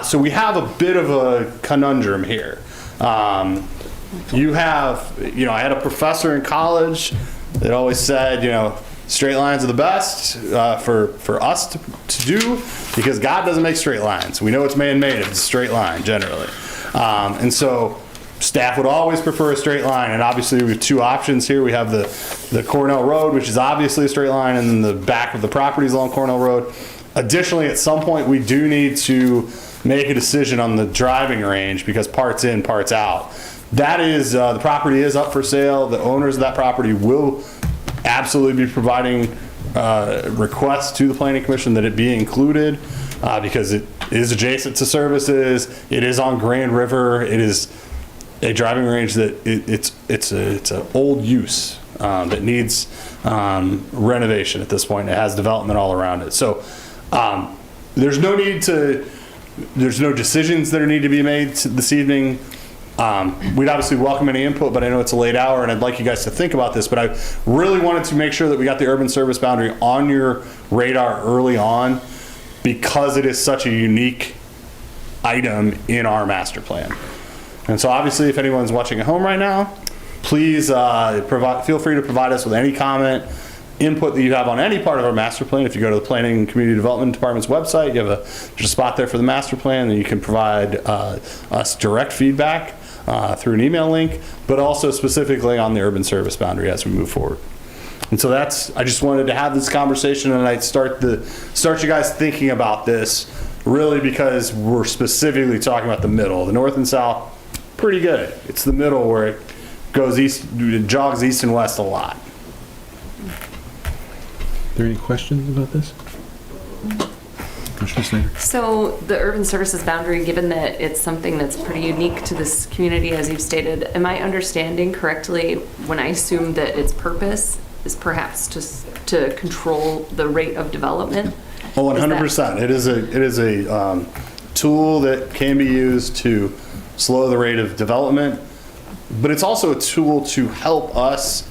So we have a bit of a conundrum here. You have, I had a professor in college that always said, straight lines are the best for us to do because God doesn't make straight lines. We know it's man-made. It's a straight line generally. And so staff would always prefer a straight line. And obviously we have 2 options here. We have the Cornell Road, which is obviously a straight line, and then the back of the properties along Cornell Road. Additionally, at some point we do need to make a decision on the driving range because parts in, parts out. That is, the property is up for sale. The owners of that property will absolutely be providing requests to the Planning Commission that it be included because it is adjacent to services. It is on Grand River. It is a driving range that it's an old use that needs renovation at this point. It has development all around it. So there's no decisions that need to be made this evening. We'd obviously welcome any input, but I know it's a late hour and I'd like you guys to think about this, but I really wanted to make sure that we got the urban service boundary on your radar early on because it is such a unique item in our master plan. And so obviously if anyone's watching at home right now, please feel free to provide us with any comment, input that you have on any part of our master plan. If you go to the Planning and Community Development Department's website, there's a spot there for the master plan, and you can provide us direct feedback through an email link, but also specifically on the urban service boundary as we move forward. And so I just wanted to have this conversation and I'd start you guys thinking about this really because we're specifically talking about the middle. The north and south, pretty good. It's the middle where it goes east, it jogs east and west a lot. Are there any questions about this? Commissioner Snyder? So the urban services boundary, given that it's something that's pretty unique to this community, as you've stated, am I understanding correctly when I assume that its purpose is perhaps to control the rate of development? Oh, 100%. It is a tool that can be used to slow the rate of development, but it's also a tool to help us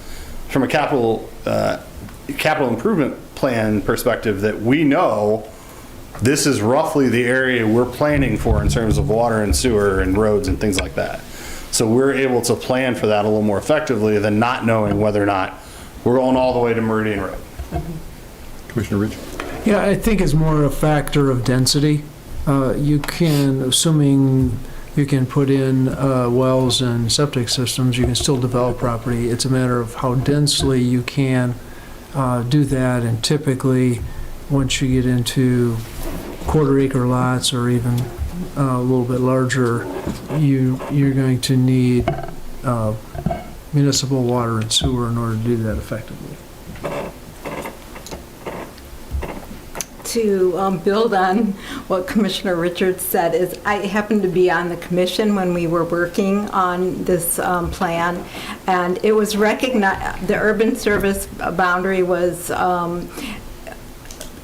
from a capital improvement plan perspective, that we know this is roughly the area we're planning for in terms of water and sewer and roads and things like that. So we're able to plan for that a little more effectively than not knowing whether or not we're going all the way to Meridian Road. Commissioner Rich? Yeah, I think it's more a factor of density. You can, assuming you can put in wells and septic systems, you can still develop property. It's a matter of how densely you can do that, and typically, once you get into quarter-acre lots or even a little bit larger, you're going to need municipal water and sewer in order to do that effectively. To build on what Commissioner Richards said, is I happened to be on the commission when we were working on this plan, and it was recognized, the urban service boundary was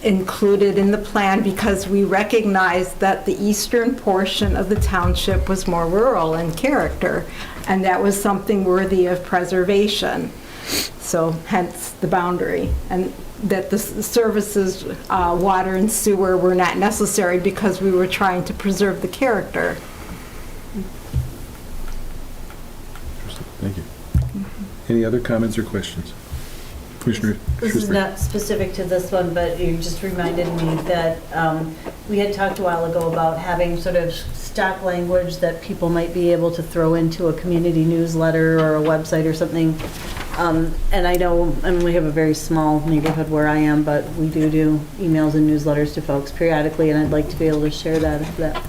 included in the plan because we recognized that the eastern portion of the township was more rural in character, and that was something worthy of preservation. So hence the boundary, and that the services, water and sewer, were not necessary because we were trying to preserve the character. Thank you. Any other comments or questions? Commissioner This is Schuster? not specific to this one, but you just reminded me that we had talked a while ago about having sort of stock language that people might be able to throw into a community newsletter or a website or something. And I know, I mean, we have a very small neighborhood where I am, but we do emails and newsletters to folks periodically, and I'd like to be able to share that if that's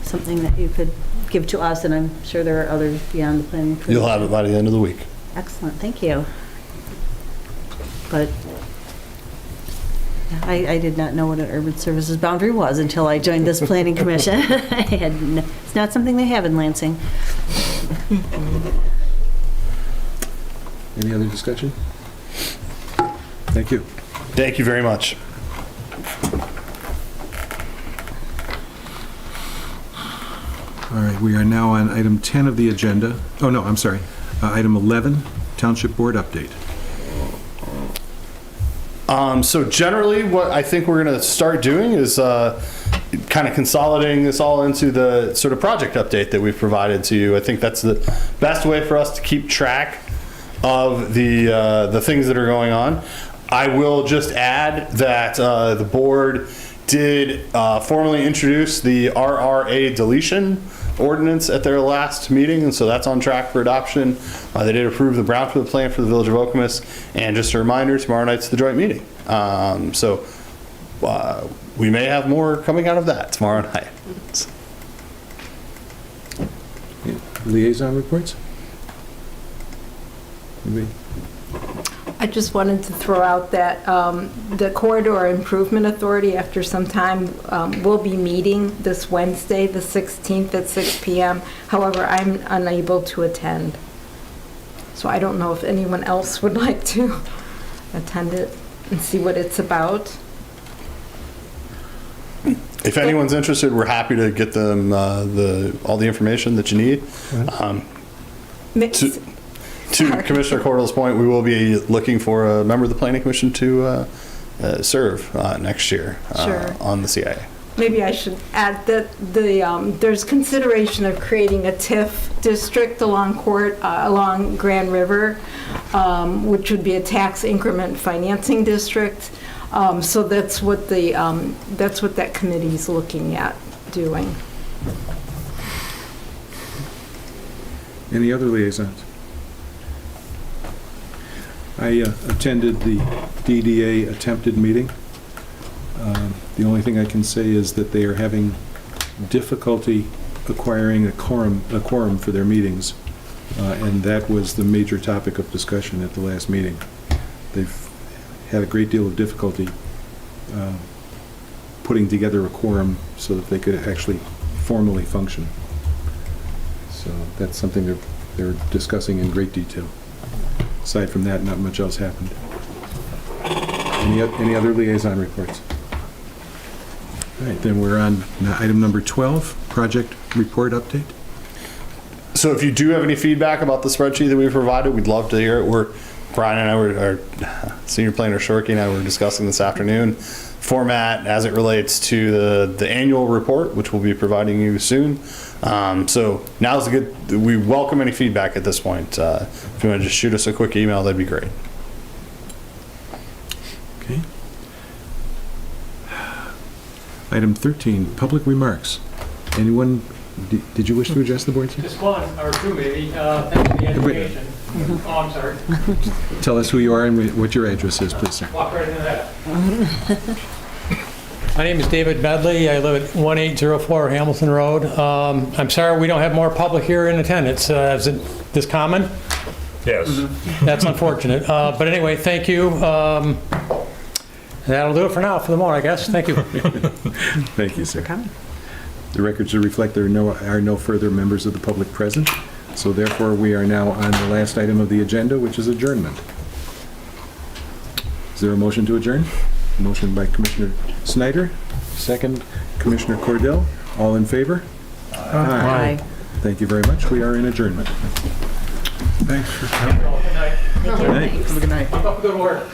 something that you could give to us, and I'm sure there are others beyond the planning commission. You'll have it by the end of the week. Excellent, thank you. But I did not know what an urban services boundary was until I joined this planning commission. It's not something they have in Lansing. Any other discussion? Thank you. Thank you very much. All right, we are now on item 10 of the agenda. Oh, no, I'm sorry. Item 11, Township Board update. So generally, what I think we're going to start doing is kind of consolidating this all into the sort of project update that we've provided to you. I think that's the best way for us to keep track of the things that are going on. I will just add that the board did formally introduce the RRA deletion ordinance at their last meeting, and so that's on track for adoption. They did approve the Brownfield plan for the Village of Okemos, and just a reminder, tomorrow night's the joint meeting. So we may have more coming out of that tomorrow night. Yeah. Liaison reports? Anybody? I just wanted to throw out that the Corridor Improvement Authority, after some time, will be meeting this Wednesday, the 16th at 6 p.m. However, I'm unable to attend. So I don't know if anyone else would like to attend it and see what it's about. If anyone's interested, we're happy to get them all the information that you need. To Commissioner Cordell's point, we will be looking for a member of the Planning Commission to serve next year on the CIA. Maybe I should add that there's consideration of creating a TIF district along Grand River, which would be a tax increment financing district. So that's what that committee is looking at doing. Any other liaisons? I attended the DDA attempted meeting. The only thing I can say is that they are having difficulty acquiring a quorum for their meetings, and that was the major topic of discussion at the last meeting. They've had a great deal of difficulty putting together a quorum so that they could actually formally function. So that's something they're discussing in great detail. Aside from that, not much else happened. Any other liaison reports? All right, then we're on item number 12, project report update. So if you do have any feedback about the spreadsheet that we provided, we'd love to hear it. Brian and I our senior planner Shorky and I were discussing this afternoon format as it relates to the annual report, which we'll be providing you soon. So now's we welcome any feedback at this point. If you want to just shoot us a quick email, that'd be great. Okay. Item 13, public remarks. Anyone, did you wish to address the board, sir? Just one or two, maybe. Thanks for the education. Oh, I'm sorry. Tell us who you are and what your address is, please, sir. Walk right into that. My name is David Medley. I live at 1804 Hamilton Road. I'm sorry we don't have more public here in attendance. Is it this common? Yes. That's unfortunate. But anyway, thank you. That'll do it for now, for the moment, I guess. Thank you. Thank you, sir. The records should reflect there are no further members of the public present, so therefore we are now on the last item of the agenda, which is adjournment. Is there a motion to adjourn? Motion by Commissioner Snyder, second Commissioner Cordell. All in favor? Aye. Thank you very much. We are in adjournment. Thanks for coming. Good night. Good night. Have a good night. Keep up the good work.